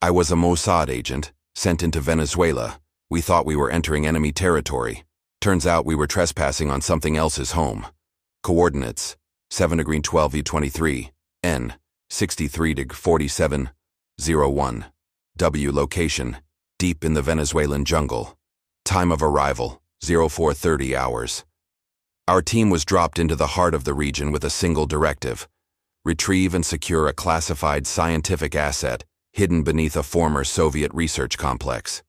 I was a Mossad agent, sent into Venezuela. We thought we were entering enemy territory. Turns out we were trespassing on something else's home. Coordinates: 7°12'23, N, 63°47'01. W location: deep in the Venezuelan jungle. Time of arrival: 0430 hours. Our team was dropped into the heart of the region with a single directive: retrieve and secure a classified scientific asset hidden beneath a former Soviet research complex.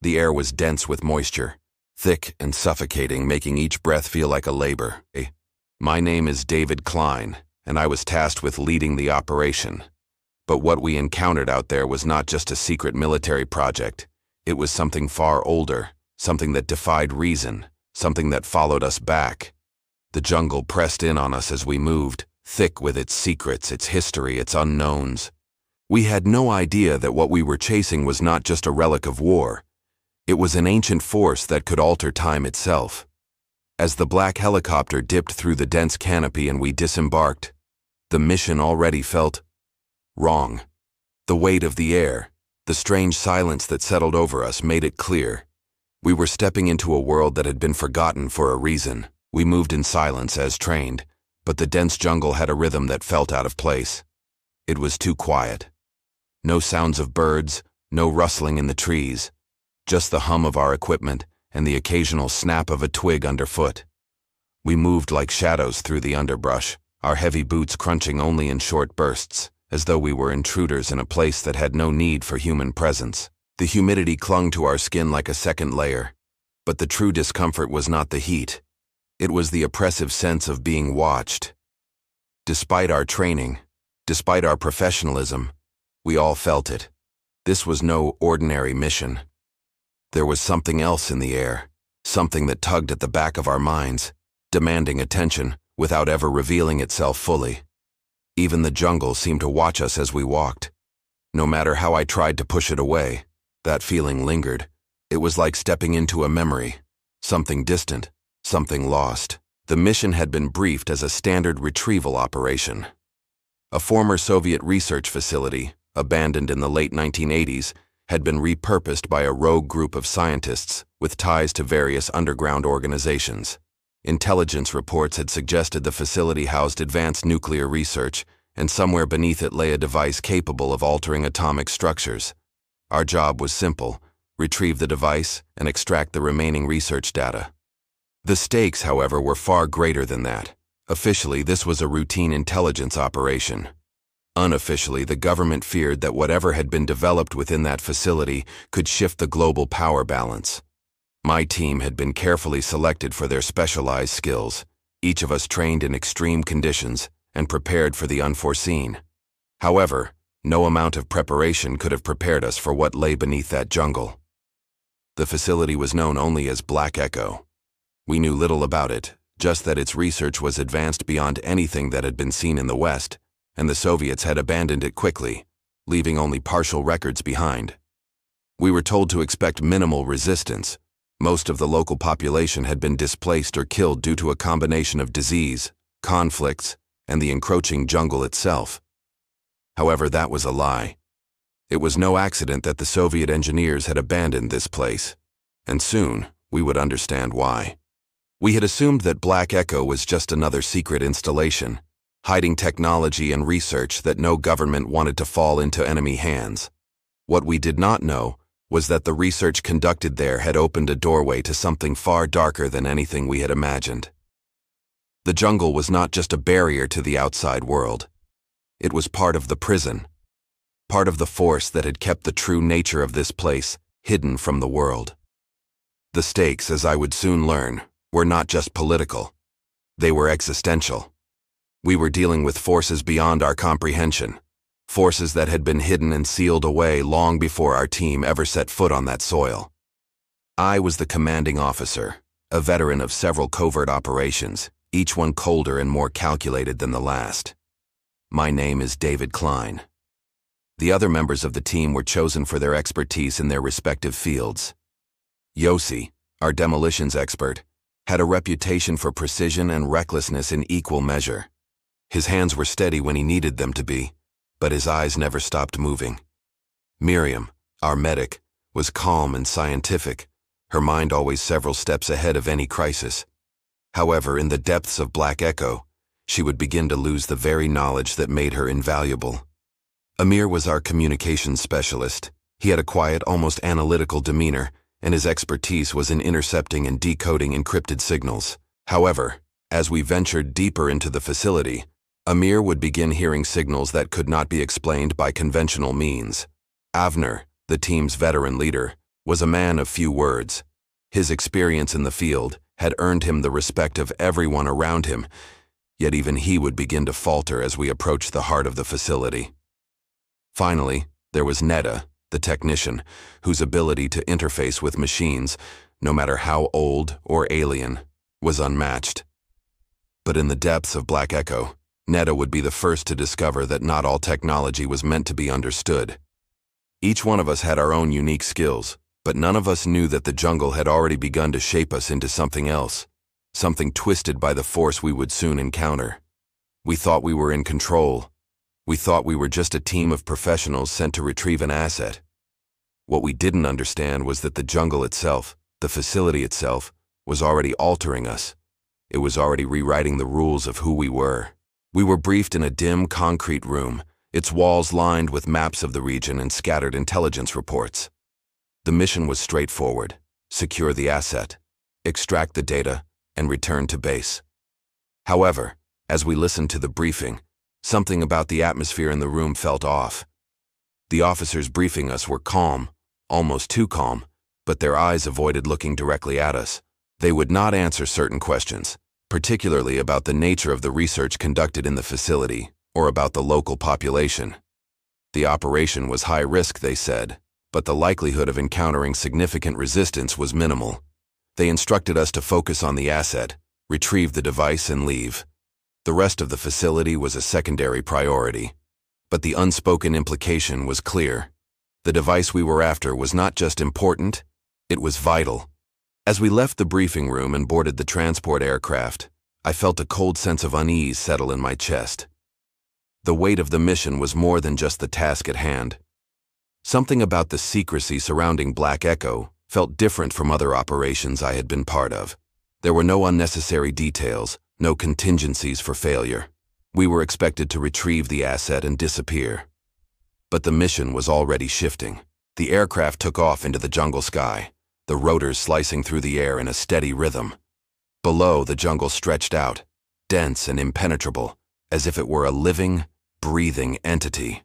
The air was dense with moisture, thick and suffocating, making each breath feel like a labor. My name is David Klein, and I was tasked with leading the operation. But what we encountered out there was not just a secret military project. It was something far older, something that defied reason, something that followed us back. The jungle pressed in on us as we moved, thick with its secrets, its history, its unknowns. We had no idea that what we were chasing was not just a relic of war. It was an ancient force that could alter time itself. As the black helicopter dipped through the dense canopy and we disembarked, the mission already felt wrong. The weight of the air, the strange silence that settled over us made it clear. We were stepping into a world that had been forgotten for a reason. We moved in silence as trained, but the dense jungle had a rhythm that felt out of place. It was too quiet. No sounds of birds, no rustling in the trees, just the hum of our equipment and the occasional snap of a twig underfoot. We moved like shadows through the underbrush, our heavy boots crunching only in short bursts, as though we were intruders in a place that had no need for human presence. The humidity clung to our skin like a second layer, but the true discomfort was not the heat. It was the oppressive sense of being watched. Despite our training, despite our professionalism, we all felt it. This was no ordinary mission. There was something else in the air, something that tugged at the back of our minds, demanding attention without ever revealing itself fully. Even the jungle seemed to watch us as we walked. No matter how I tried to push it away, that feeling lingered. It was like stepping into a memory, something distant, something lost. The mission had been briefed as a standard retrieval operation. A former Soviet research facility, abandoned in the late 1980s, had been repurposed by a rogue group of scientists with ties to various underground organizations. Intelligence reports had suggested the facility housed advanced nuclear research, and somewhere beneath it lay a device capable of altering atomic structures. Our job was simple: retrieve the device and extract the remaining research data. The stakes, however, were far greater than that. Officially, this was a routine intelligence operation. Unofficially, the government feared that whatever had been developed within that facility could shift the global power balance. My team had been carefully selected for their specialized skills, each of us trained in extreme conditions and prepared for the unforeseen. However, no amount of preparation could have prepared us for what lay beneath that jungle. The facility was known only as Black Echo. We knew little about it, just that its research was advanced beyond anything that had been seen in the West, and the Soviets had abandoned it quickly, leaving only partial records behind. We were told to expect minimal resistance. Most of the local population had been displaced or killed due to a combination of disease, conflicts, and the encroaching jungle itself. However, that was a lie. It was no accident that the Soviet engineers had abandoned this place, and soon we would understand why. We had assumed that Black Echo was just another secret installation, hiding technology and research that no government wanted to fall into enemy hands. What we did not know was that the research conducted there had opened a doorway to something far darker than anything we had imagined. The jungle was not just a barrier to the outside world. It was part of the prison, part of the force that had kept the true nature of this place hidden from the world. The stakes, as I would soon learn, were not just political. They were existential. We were dealing with forces beyond our comprehension, forces that had been hidden and sealed away long before our team ever set foot on that soil. I was the commanding officer, a veteran of several covert operations, each one colder and more calculated than the last. My name is David Klein. The other members of the team were chosen for their expertise in their respective fields. Yossi, our demolitions expert, had a reputation for precision and recklessness in equal measure. His hands were steady when he needed them to be, but his eyes never stopped moving. Miriam, our medic, was calm and scientific, her mind always several steps ahead of any crisis. However, in the depths of Black Echo, she would begin to lose the very knowledge that made her invaluable. Amir was our communications specialist. He had a quiet, almost analytical demeanor, and his expertise was in intercepting and decoding encrypted signals. However, as we ventured deeper into the facility, Amir would begin hearing signals that could not be explained by conventional means. Avner, the team's veteran leader, was a man of few words. His experience in the field had earned him the respect of everyone around him, yet even he would begin to falter as we approached the heart of the facility. Finally, there was Netta, the technician, whose ability to interface with machines, no matter how old or alien, was unmatched. But in the depths of Black Echo, Netta would be the first to discover that not all technology was meant to be understood. Each one of us had our own unique skills, but none of us knew that the jungle had already begun to shape us into something else, something twisted by the force we would soon encounter. We thought we were in control. We thought we were just a team of professionals sent to retrieve an asset. What we didn't understand was that the jungle itself, the facility itself, was already altering us. It was already rewriting the rules of who we were. We were briefed in a dim, concrete room, its walls lined with maps of the region and scattered intelligence reports. The mission was straightforward: secure the asset, extract the data, and return to base. However, as we listened to the briefing, something about the atmosphere in the room felt off. The officers briefing us were calm, almost too calm, but their eyes avoided looking directly at us. They would not answer certain questions, particularly about the nature of the research conducted in the facility or about the local population. The operation was high risk, they said, but the likelihood of encountering significant resistance was minimal. They instructed us to focus on the asset, retrieve the device, and leave. The rest of the facility was a secondary priority. But the unspoken implication was clear. The device we were after was not just important, it was vital. As we left the briefing room and boarded the transport aircraft, I felt a cold sense of unease settle in my chest. The weight of the mission was more than just the task at hand. Something about the secrecy surrounding Black Echo felt different from other operations I had been part of. There were no unnecessary details, no contingencies for failure. We were expected to retrieve the asset and disappear. But the mission was already shifting. The aircraft took off into the jungle sky, the rotors slicing through the air in a steady rhythm. Below, the jungle stretched out, dense and impenetrable, as if it were a living, breathing entity.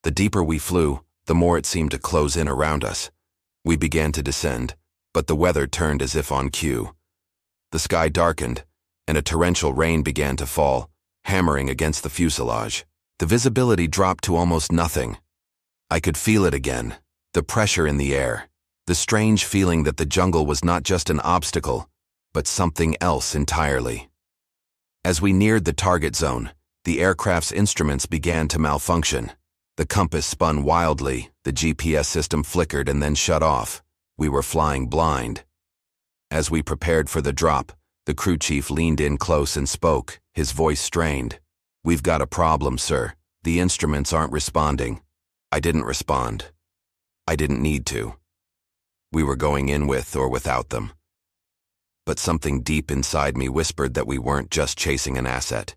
The deeper we flew, the more it seemed to close in around us. We began to descend, but the weather turned as if on cue. The sky darkened, and a torrential rain began to fall, hammering against the fuselage. The visibility dropped to almost nothing. I could feel it again, the pressure in the air, the strange feeling that the jungle was not just an obstacle, but something else entirely. As we neared the target zone, the aircraft's instruments began to malfunction. The compass spun wildly, the GPS system flickered and then shut off. We were flying blind. As we prepared for the drop, the crew chief leaned in close and spoke, his voice strained. "We've got a problem, sir. The instruments aren't responding." I didn't respond. I didn't need to. We were going in with or without them. But something deep inside me whispered that we weren't just chasing an asset.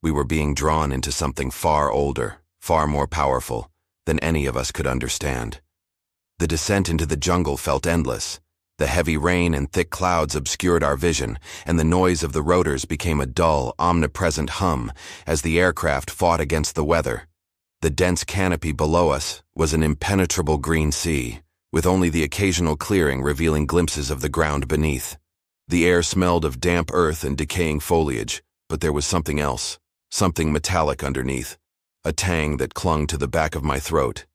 We were being drawn into something far older, far more powerful than any of us could understand. The descent into the jungle felt endless. The heavy rain and thick clouds obscured our vision, and the noise of the rotors became a dull, omnipresent hum as the aircraft fought against the weather. The dense canopy below us was an impenetrable green sea, with only the occasional clearing revealing glimpses of the ground beneath. The air smelled of damp earth and decaying foliage, but there was something else, something metallic underneath, a tang that clung to the back of my throat,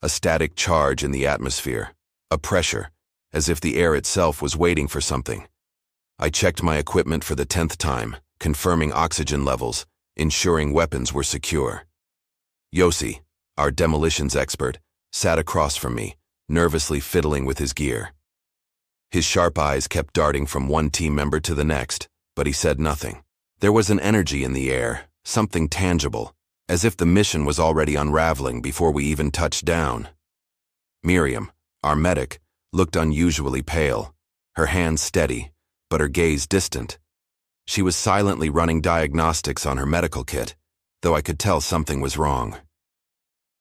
a static charge in the atmosphere, a pressure, as if the air itself was waiting for something. I checked my equipment for the 10th time, confirming oxygen levels, ensuring weapons were secure. Yossi, our demolitions expert, sat across from me, nervously fiddling with his gear. His sharp eyes kept darting from one team member to the next, but he said nothing. There was an energy in the air, something tangible, as if the mission was already unraveling before we even touched down. Miriam, our medic, looked unusually pale, her hands steady, but her gaze distant. She was silently running diagnostics on her medical kit, though I could tell something was wrong.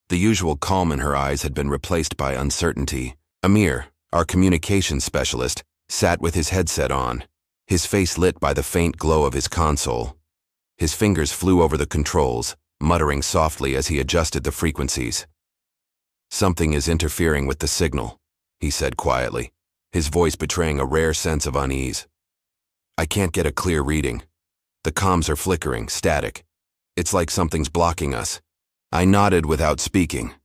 The usual calm in her eyes had been replaced by uncertainty. Amir, our communications specialist, sat with his headset on, his face lit by the faint glow of his console. His fingers flew over the controls, muttering softly as he adjusted the frequencies. "Something is interfering with the signal," he said quietly, his voice betraying a rare sense of unease. "I can't get a clear reading. The comms are flickering, static. It's like something's blocking us." I nodded without speaking.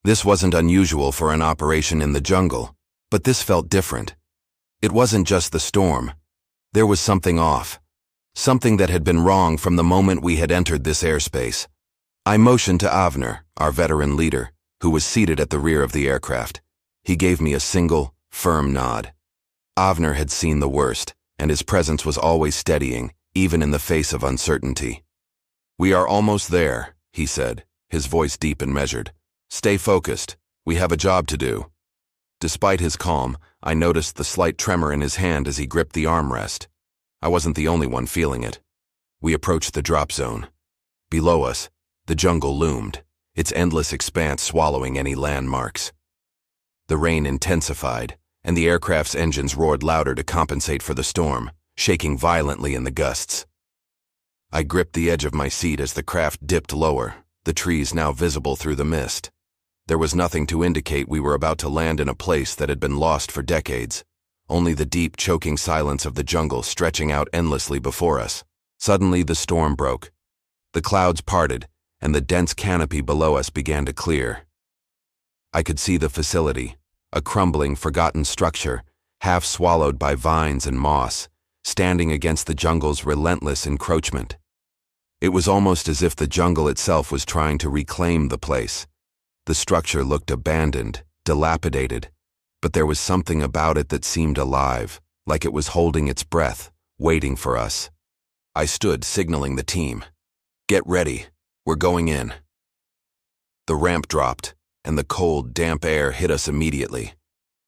This wasn't unusual for an operation in the jungle, but this felt different. It wasn't just the storm. There was something off. Something that had been wrong from the moment we had entered this airspace. I motioned to Avner, our veteran leader, who was seated at the rear of the aircraft. He gave me a single, firm nod. Avner had seen the worst, and his presence was always steadying, even in the face of uncertainty. "We are almost there," he said, his voice deep and measured. "Stay focused. We have a job to do." Despite his calm, I noticed the slight tremor in his hand as he gripped the armrest. I wasn't the only one feeling it. We approached the drop zone. Below us, the jungle loomed, its endless expanse swallowing any landmarks. The rain intensified, and the aircraft's engines roared louder to compensate for the storm, shaking violently in the gusts. I gripped the edge of my seat as the craft dipped lower, the trees now visible through the mist. There was nothing to indicate we were about to land in a place that had been lost for decades, only the deep, choking silence of the jungle stretching out endlessly before us. Suddenly, the storm broke. The clouds parted, and the dense canopy below us began to clear. I could see the facility, a crumbling, forgotten structure, half swallowed by vines and moss, standing against the jungle's relentless encroachment. It was almost as if the jungle itself was trying to reclaim the place. The structure looked abandoned, dilapidated, but there was something about it that seemed alive, like it was holding its breath, waiting for us. I stood, signaling the team. "Get ready. We're going in." The ramp dropped, and the cold, damp air hit us immediately.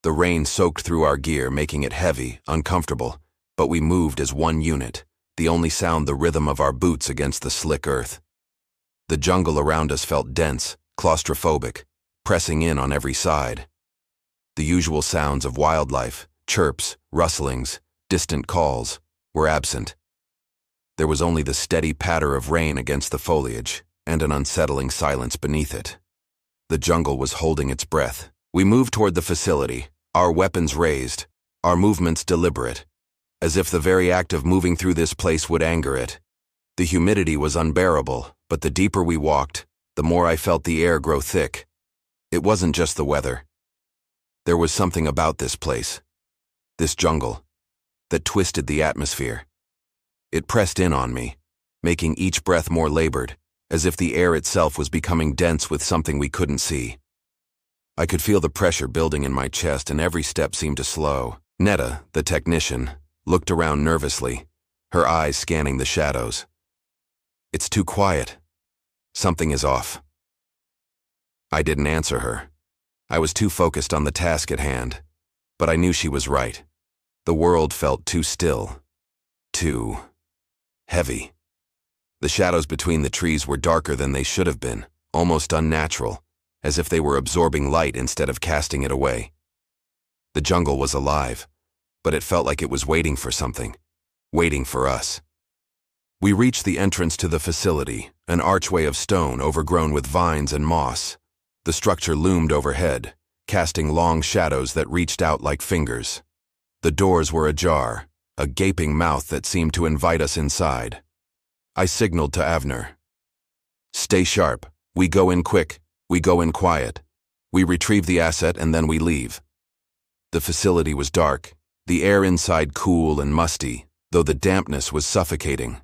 The rain soaked through our gear, making it heavy, uncomfortable, but we moved as one unit, the only sound the rhythm of our boots against the slick earth. The jungle around us felt dense, claustrophobic, pressing in on every side. The usual sounds of wildlife, chirps, rustlings, distant calls, were absent. There was only the steady patter of rain against the foliage, and an unsettling silence beneath it. The jungle was holding its breath. We moved toward the facility, our weapons raised, our movements deliberate, as if the very act of moving through this place would anger it. The humidity was unbearable, but the deeper we walked, the more I felt the air grow thick. It wasn't just the weather. There was something about this place, this jungle, that twisted the atmosphere. It pressed in on me, making each breath more labored, as if the air itself was becoming dense with something we couldn't see. I could feel the pressure building in my chest, and every step seemed to slow. Netta, the technician, looked around nervously, her eyes scanning the shadows. "It's too quiet. Something is off." I didn't answer her. I was too focused on the task at hand, but I knew she was right. The world felt too still, too heavy. The shadows between the trees were darker than they should have been, almost unnatural, as if they were absorbing light instead of casting it away. The jungle was alive, but it felt like it was waiting for something, waiting for us. We reached the entrance to the facility, an archway of stone overgrown with vines and moss. The structure loomed overhead, casting long shadows that reached out like fingers. The doors were ajar, a gaping mouth that seemed to invite us inside. I signaled to Avner. "Stay sharp. We go in quick. We go in quiet. We retrieve the asset and then we leave." The facility was dark, the air inside cool and musty, though the dampness was suffocating.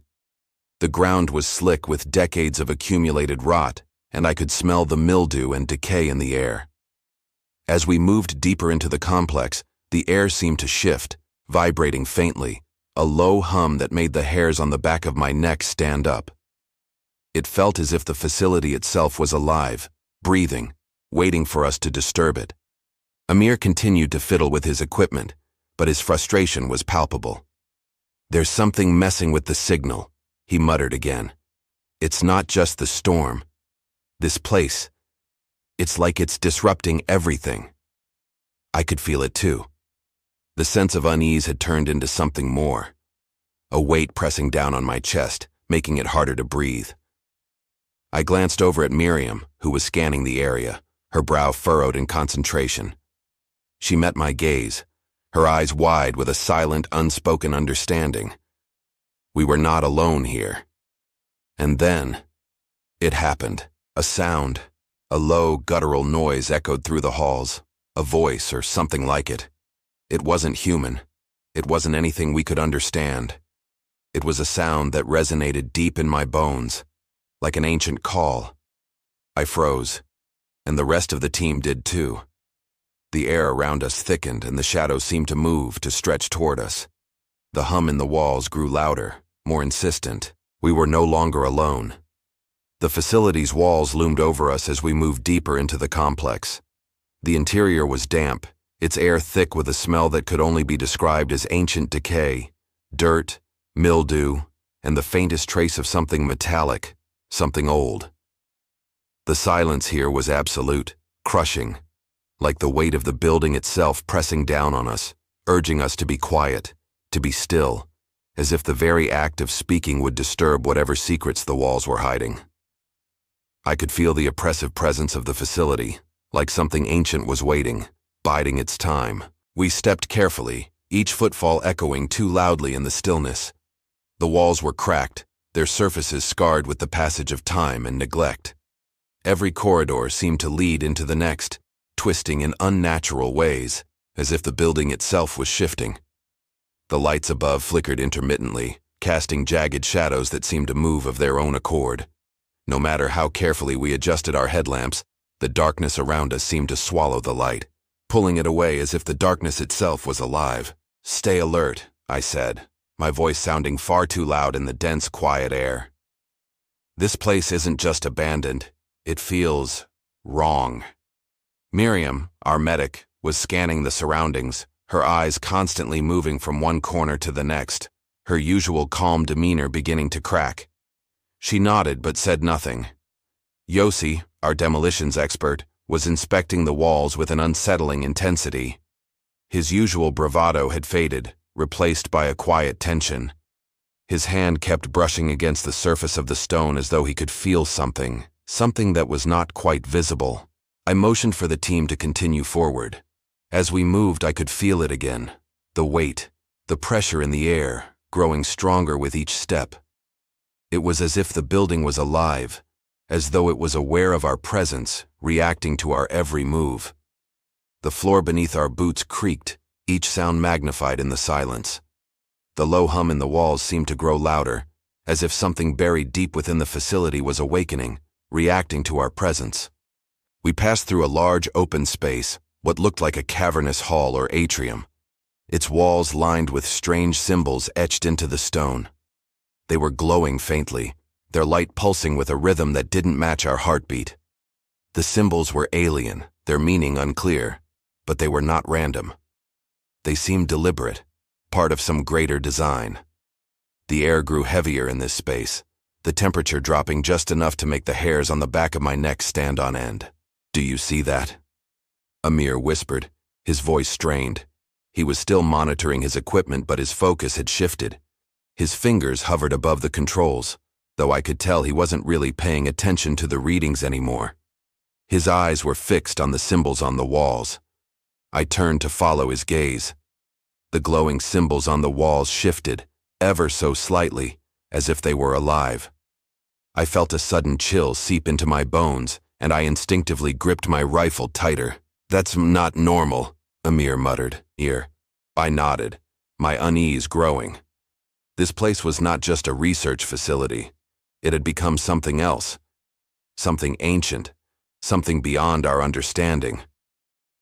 The ground was slick with decades of accumulated rot, and I could smell the mildew and decay in the air. As we moved deeper into the complex, the air seemed to shift, vibrating faintly, a low hum that made the hairs on the back of my neck stand up. It felt as if the facility itself was alive, breathing, waiting for us to disturb it. Amir continued to fiddle with his equipment, but his frustration was palpable. "There's something messing with the signal," he muttered again. "It's not just the storm. This place, it's like it's disrupting everything." I could feel it too. The sense of unease had turned into something more, a weight pressing down on my chest, making it harder to breathe. I glanced over at Miriam, who was scanning the area, her brow furrowed in concentration. She met my gaze, her eyes wide with a silent, unspoken understanding. We were not alone here. And then, it happened. A sound, a low, guttural noise echoed through the halls, a voice or something like it. It wasn't human. It wasn't anything we could understand. It was a sound that resonated deep in my bones, like an ancient call. I froze, and the rest of the team did too. The air around us thickened and the shadows seemed to move, to stretch toward us. The hum in the walls grew louder, more insistent. We were no longer alone. The facility's walls loomed over us as we moved deeper into the complex. The interior was damp, its air thick with a smell that could only be described as ancient decay, dirt, mildew, and the faintest trace of something metallic, something old. The silence here was absolute, crushing, like the weight of the building itself pressing down on us, urging us to be quiet, to be still, as if the very act of speaking would disturb whatever secrets the walls were hiding. I could feel the oppressive presence of the facility, like something ancient was waiting, biding its time. We stepped carefully, each footfall echoing too loudly in the stillness. The walls were cracked, their surfaces scarred with the passage of time and neglect. Every corridor seemed to lead into the next, twisting in unnatural ways, as if the building itself was shifting. The lights above flickered intermittently, casting jagged shadows that seemed to move of their own accord. No matter how carefully we adjusted our headlamps, the darkness around us seemed to swallow the light, pulling it away as if the darkness itself was alive. "Stay alert," I said, my voice sounding far too loud in the dense, quiet air. "This place isn't just abandoned, it feels wrong." Miriam, our medic, was scanning the surroundings, her eyes constantly moving from one corner to the next, her usual calm demeanor beginning to crack. She nodded but said nothing. Yossi, our demolitions expert, was inspecting the walls with an unsettling intensity. His usual bravado had faded, replaced by a quiet tension. His hand kept brushing against the surface of the stone as though he could feel something that was not quite visible. I motioned for the team to continue forward. As we moved, I could feel it again. The weight, the pressure in the air, growing stronger with each step. It was as if the building was alive, as though it was aware of our presence, reacting to our every move. The floor beneath our boots creaked, each sound magnified in the silence. The low hum in the walls seemed to grow louder, as if something buried deep within the facility was awakening, reacting to our presence. We passed through a large open space, what looked like a cavernous hall or atrium, its walls lined with strange symbols etched into the stone. They were glowing faintly, their light pulsing with a rhythm that didn't match our heartbeat. The symbols were alien, their meaning unclear, but they were not random. They seemed deliberate, part of some greater design. The air grew heavier in this space, the temperature dropping just enough to make the hairs on the back of my neck stand on end. "Do you see that?" Amir whispered, his voice strained. He was still monitoring his equipment, but his focus had shifted. His fingers hovered above the controls, though I could tell he wasn't really paying attention to the readings anymore. His eyes were fixed on the symbols on the walls. I turned to follow his gaze. The glowing symbols on the walls shifted, ever so slightly, as if they were alive. I felt a sudden chill seep into my bones, and I instinctively gripped my rifle tighter. "That's not normal," Amir muttered. I nodded, my unease growing. This place was not just a research facility. It had become something else. Something ancient. Something beyond our understanding.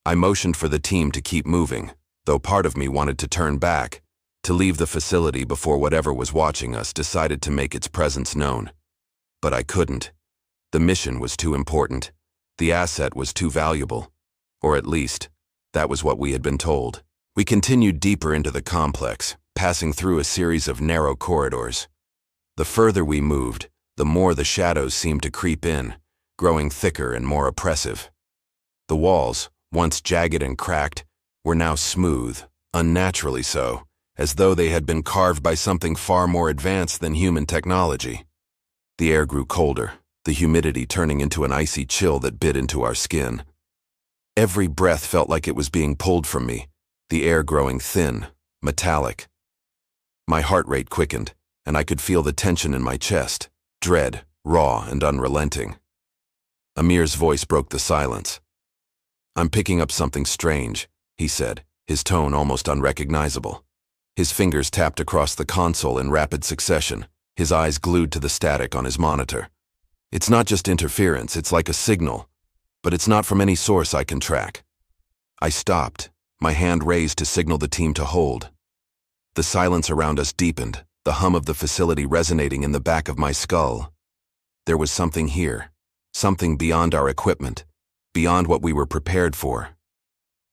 I motioned for the team to keep moving, though part of me wanted to turn back, to leave the facility before whatever was watching us decided to make its presence known. But I couldn't. The mission was too important. The asset was too valuable. Or at least, that was what we had been told. We continued deeper into the complex, passing through a series of narrow corridors. The further we moved, the more the shadows seemed to creep in, growing thicker and more oppressive. The walls, once jagged and cracked, were now smooth, unnaturally so, as though they had been carved by something far more advanced than human technology. The air grew colder, the humidity turning into an icy chill that bit into our skin. Every breath felt like it was being pulled from me, the air growing thin, metallic. My heart rate quickened, and I could feel the tension in my chest, dread, raw and unrelenting. Amir's voice broke the silence. "I'm picking up something strange," he said, his tone almost unrecognizable. His fingers tapped across the console in rapid succession, his eyes glued to the static on his monitor. "It's not just interference, it's like a signal, but it's not from any source I can track." I stopped, my hand raised to signal the team to hold. The silence around us deepened, the hum of the facility resonating in the back of my skull. There was something here, something beyond our equipment, beyond what we were prepared for.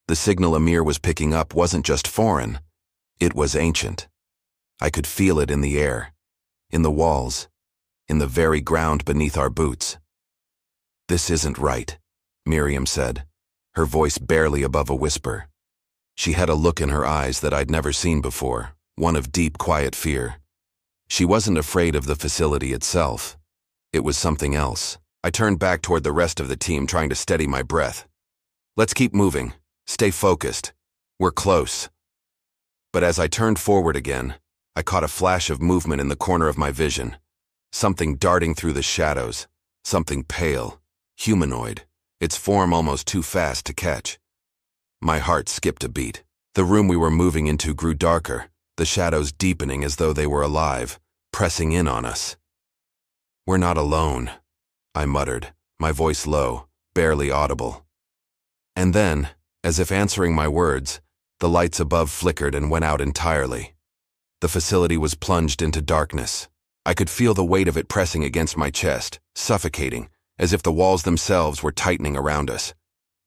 The signal Amir was picking up wasn't just foreign, it was ancient. I could feel it in the air, in the walls, in the very ground beneath our boots. "This isn't right," Miriam said, her voice barely above a whisper. She had a look in her eyes that I'd never seen before, one of deep, quiet fear. She wasn't afraid of the facility itself. It was something else. I turned back toward the rest of the team, trying to steady my breath. "Let's keep moving. Stay focused. We're close." But as I turned forward again, I caught a flash of movement in the corner of my vision. Something darting through the shadows, something pale, humanoid, its form almost too fast to catch. My heart skipped a beat. The room we were moving into grew darker, the shadows deepening as though they were alive, pressing in on us. "We're not alone," I muttered, my voice low, barely audible. And then, as if answering my words, the lights above flickered and went out entirely. The facility was plunged into darkness. I could feel the weight of it pressing against my chest, suffocating, as if the walls themselves were tightening around us.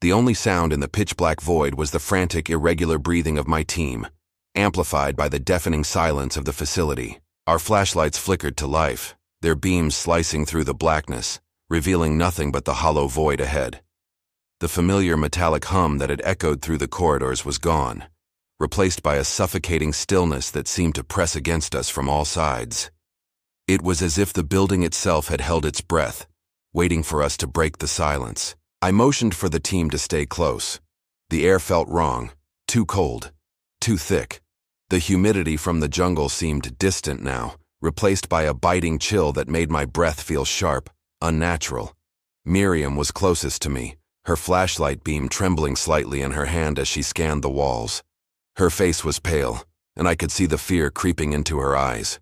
The only sound in the pitch-black void was the frantic, irregular breathing of my team, amplified by the deafening silence of the facility. Our flashlights flickered to life, their beams slicing through the blackness, revealing nothing but the hollow void ahead. The familiar metallic hum that had echoed through the corridors was gone, replaced by a suffocating stillness that seemed to press against us from all sides. It was as if the building itself had held its breath, waiting for us to break the silence. I motioned for the team to stay close. The air felt wrong, too cold, too thick. The humidity from the jungle seemed distant now, replaced by a biting chill that made my breath feel sharp, unnatural. Miriam was closest to me, her flashlight beam trembling slightly in her hand as she scanned the walls. Her face was pale, and I could see the fear creeping into her eyes.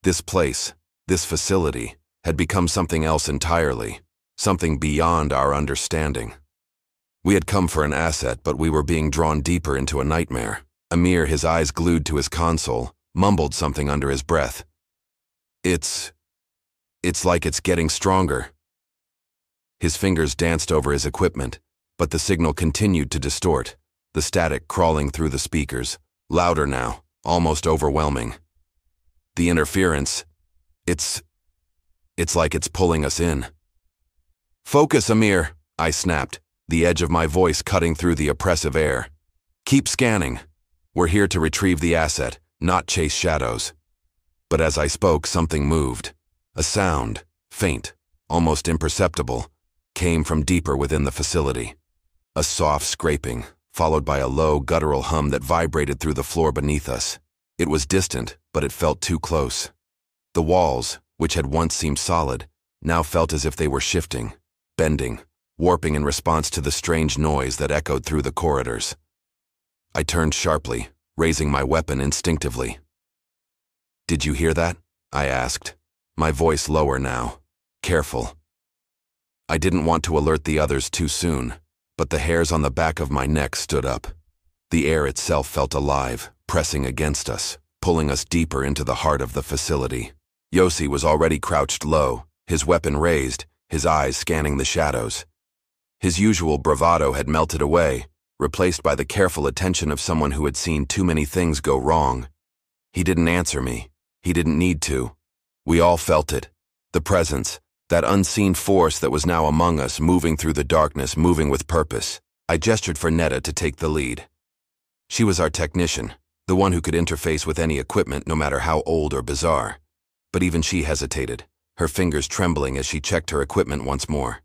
This place, this facility, had become something else entirely, something beyond our understanding. We had come for an asset, but we were being drawn deeper into a nightmare. Amir, his eyes glued to his console, mumbled something under his breath. It's like it's getting stronger." His fingers danced over his equipment, but the signal continued to distort, the static crawling through the speakers, louder now, almost overwhelming. "The interference, it's like it's pulling us in." "Focus, Amir," I snapped, the edge of my voice cutting through the oppressive air. "Keep scanning. We're here to retrieve the asset, not chase shadows." But as I spoke, something moved. A sound, faint, almost imperceptible, came from deeper within the facility. A soft scraping, followed by a low, guttural hum that vibrated through the floor beneath us. It was distant, but it felt too close. The walls, which had once seemed solid, now felt as if they were shifting, bending, warping in response to the strange noise that echoed through the corridors. I turned sharply, raising my weapon instinctively. "Did you hear that?" I asked, my voice lower now, careful. I didn't want to alert the others too soon, but the hairs on the back of my neck stood up. The air itself felt alive, pressing against us, pulling us deeper into the heart of the facility. Yossi was already crouched low, his weapon raised, his eyes scanning the shadows. His usual bravado had melted away, replaced by the careful attention of someone who had seen too many things go wrong. He didn't answer me. He didn't need to. We all felt it. The presence, that unseen force that was now among us, moving through the darkness, moving with purpose. I gestured for Netta to take the lead. She was our technician, the one who could interface with any equipment no matter how old or bizarre. But even she hesitated, her fingers trembling as she checked her equipment once more.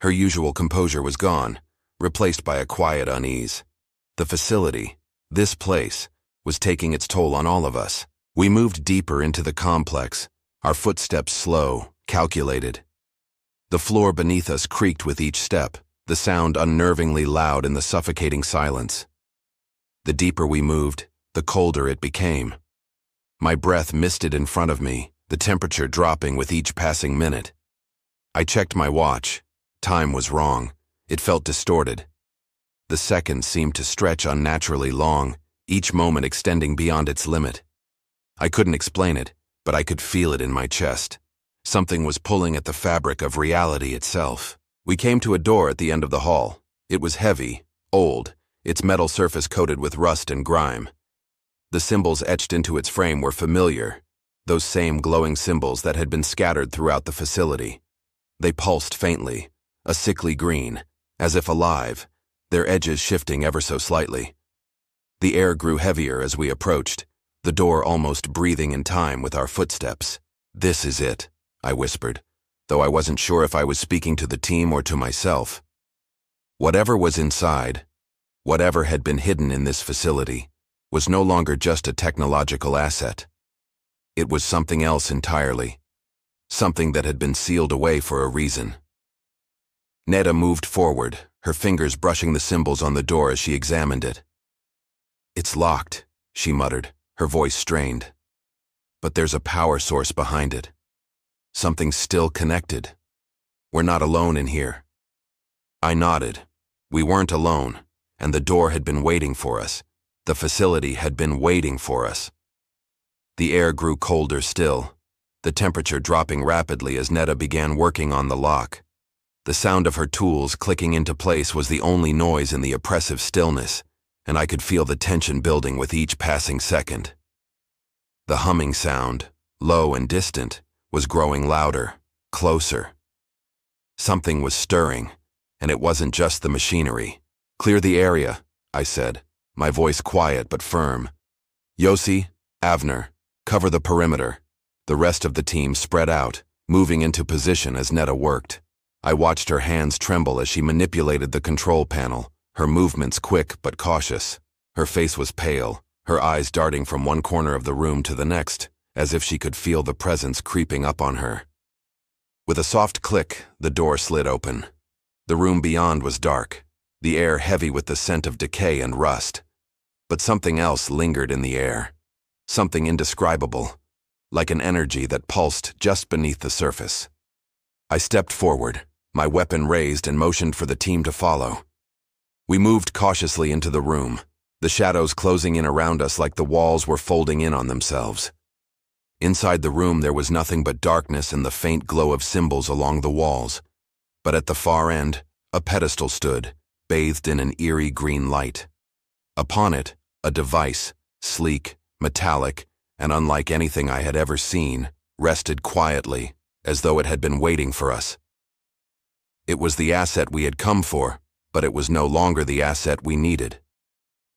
Her usual composure was gone, replaced by a quiet unease. The facility, this place, was taking its toll on all of us. We moved deeper into the complex, our footsteps slow, calculated. The floor beneath us creaked with each step, the sound unnervingly loud in the suffocating silence. The deeper we moved, the colder it became. My breath misted in front of me, the temperature dropping with each passing minute. I checked my watch. Time was wrong. It felt distorted. The seconds seemed to stretch unnaturally long, each moment extending beyond its limit. I couldn't explain it, but I could feel it in my chest. Something was pulling at the fabric of reality itself. We came to a door at the end of the hall. It was heavy, old, its metal surface coated with rust and grime. The symbols etched into its frame were familiar, those same glowing symbols that had been scattered throughout the facility. They pulsed faintly, a sickly green, as if alive, their edges shifting ever so slightly. The air grew heavier as we approached, the door almost breathing in time with our footsteps. "This is it," I whispered, though I wasn't sure if I was speaking to the team or to myself. Whatever was inside, whatever had been hidden in this facility, was no longer just a technological asset. It was something else entirely, something that had been sealed away for a reason. Netta moved forward, her fingers brushing the symbols on the door as she examined it. "It's locked," she muttered, her voice strained. "But there's a power source behind it. Something still connected. We're not alone in here." I nodded. We weren't alone, and the door had been waiting for us. The facility had been waiting for us. The air grew colder still, the temperature dropping rapidly as Netta began working on the lock. The sound of her tools clicking into place was the only noise in the oppressive stillness, and I could feel the tension building with each passing second. The humming sound, low and distant, was growing louder, closer. Something was stirring, and it wasn't just the machinery. "Clear the area," I said, my voice quiet but firm. "Yossi, Avner, cover the perimeter." The rest of the team spread out, moving into position as Netta worked. I watched her hands tremble as she manipulated the control panel, her movements quick but cautious. Her face was pale, her eyes darting from one corner of the room to the next, as if she could feel the presence creeping up on her. With a soft click, the door slid open. The room beyond was dark, the air heavy with the scent of decay and rust. But something else lingered in the air, something indescribable, like an energy that pulsed just beneath the surface. I stepped forward, my weapon raised, and motioned for the team to follow. We moved cautiously into the room, the shadows closing in around us like the walls were folding in on themselves. Inside the room there was nothing but darkness and the faint glow of symbols along the walls. But at the far end, a pedestal stood, bathed in an eerie green light. Upon it, a device, sleek, metallic, and unlike anything I had ever seen, rested quietly, as though it had been waiting for us. It was the asset we had come for, but it was no longer the asset we needed.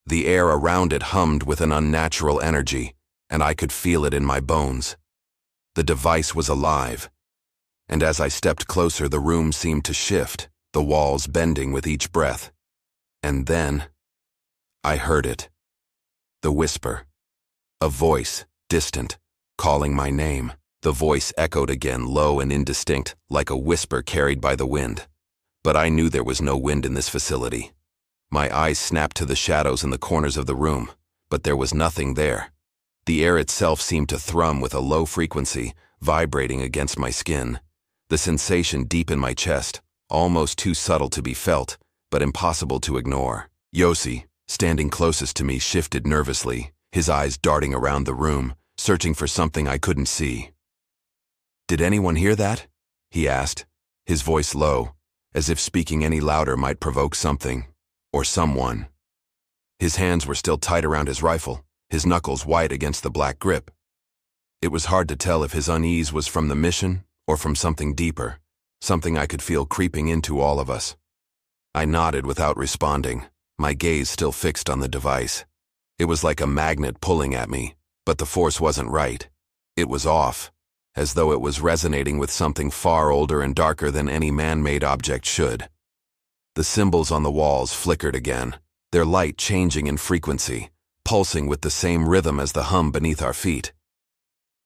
The air around it hummed with an unnatural energy, and I could feel it in my bones. The device was alive, and as I stepped closer, the room seemed to shift, the walls bending with each breath. And then, I heard it. The whisper. A voice, distant, calling my name. The voice echoed again, low and indistinct, like a whisper carried by the wind. But I knew there was no wind in this facility. My eyes snapped to the shadows in the corners of the room, but there was nothing there. The air itself seemed to thrum with a low frequency, vibrating against my skin. The sensation deep in my chest, almost too subtle to be felt, but impossible to ignore. Yossi, standing closest to me, shifted nervously, his eyes darting around the room, searching for something I couldn't see. "Did anyone hear that?" he asked, his voice low, as if speaking any louder might provoke something, or someone. His hands were still tight around his rifle, his knuckles white against the black grip. It was hard to tell if his unease was from the mission or from something deeper, something I could feel creeping into all of us. I nodded without responding, my gaze still fixed on the device. It was like a magnet pulling at me, but the force wasn't right. It was off, as though it was resonating with something far older and darker than any man-made object should. The symbols on the walls flickered again, their light changing in frequency, pulsing with the same rhythm as the hum beneath our feet.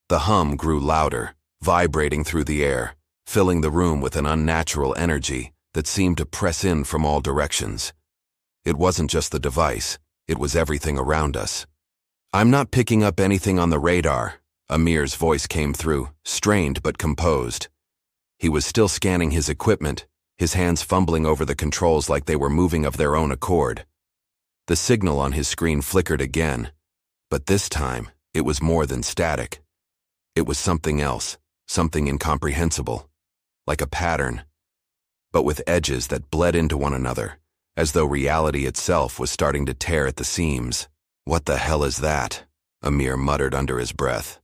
The hum grew louder, vibrating through the air, filling the room with an unnatural energy that seemed to press in from all directions. It wasn't just the device, it was everything around us. "I'm not picking up anything on the radar," Amir's voice came through, strained but composed. He was still scanning his equipment, his hands fumbling over the controls like they were moving of their own accord. The signal on his screen flickered again, but this time it was more than static. It was something else, something incomprehensible, like a pattern, but with edges that bled into one another, as though reality itself was starting to tear at the seams. "What the hell is that?" Amir muttered under his breath.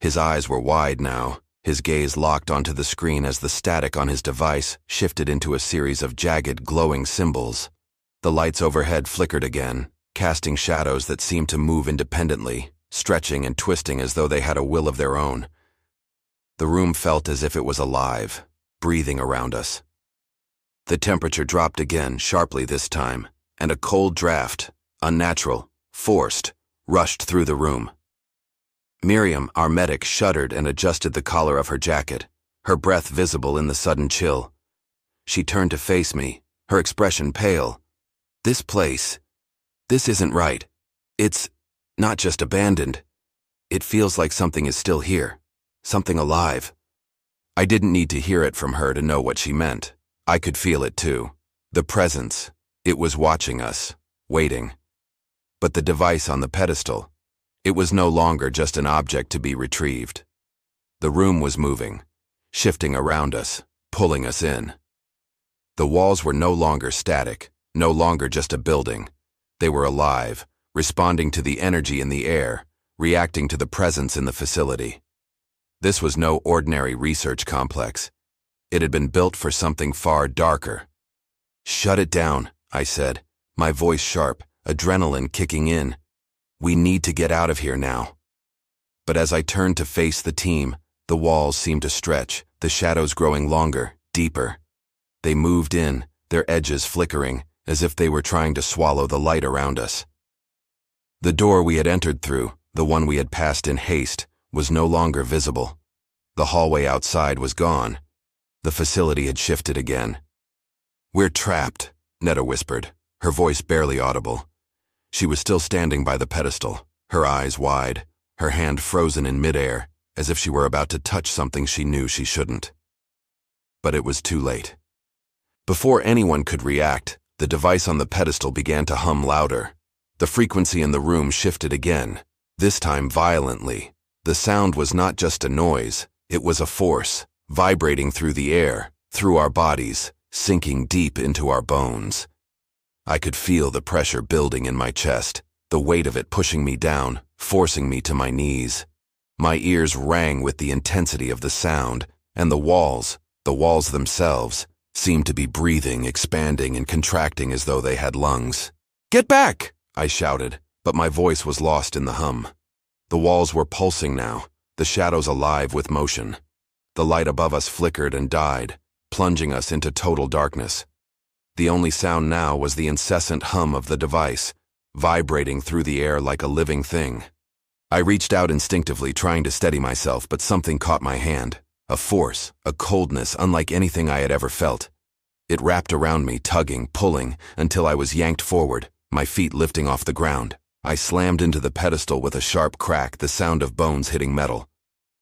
His eyes were wide now, his gaze locked onto the screen as the static on his device shifted into a series of jagged, glowing symbols. The lights overhead flickered again, casting shadows that seemed to move independently, stretching and twisting as though they had a will of their own. The room felt as if it was alive, breathing around us. The temperature dropped again, sharply this time, and a cold draft, unnatural, forced, rushed through the room. Miriam, our medic, shuddered and adjusted the collar of her jacket, her breath visible in the sudden chill. She turned to face me, her expression pale. "This place, this isn't right. It's not just abandoned. It feels like something is still here, something alive." I didn't need to hear it from her to know what she meant. I could feel it too. The presence, it was watching us, waiting. But the device on the pedestal, it was no longer just an object to be retrieved. The room was moving, shifting around us, pulling us in. The walls were no longer static, no longer just a building. They were alive, responding to the energy in the air, reacting to the presence in the facility. This was no ordinary research complex. It had been built for something far darker. "Shut it down," I said, my voice sharp, adrenaline kicking in. "We need to get out of here now." But as I turned to face the team, the walls seemed to stretch, the shadows growing longer, deeper. They moved in, their edges flickering, as if they were trying to swallow the light around us. The door we had entered through, the one we had passed in haste, was no longer visible. The hallway outside was gone. The facility had shifted again. "We're trapped," Netta whispered, her voice barely audible. She was still standing by the pedestal, her eyes wide, her hand frozen in midair, as if she were about to touch something she knew she shouldn't. But it was too late. Before anyone could react, the device on the pedestal began to hum louder. The frequency in the room shifted again, this time violently. The sound was not just a noise, it was a force, vibrating through the air, through our bodies, sinking deep into our bones. I could feel the pressure building in my chest, the weight of it pushing me down, forcing me to my knees. My ears rang with the intensity of the sound, and the walls themselves, seemed to be breathing, expanding, and contracting as though they had lungs. "Get back!" I shouted, but my voice was lost in the hum. The walls were pulsing now, the shadows alive with motion. The light above us flickered and died, plunging us into total darkness. The only sound now was the incessant hum of the device, vibrating through the air like a living thing. I reached out instinctively, trying to steady myself, but something caught my hand. A force, a coldness unlike anything I had ever felt. It wrapped around me, tugging, pulling, until I was yanked forward, my feet lifting off the ground. I slammed into the pedestal with a sharp crack, the sound of bones hitting metal.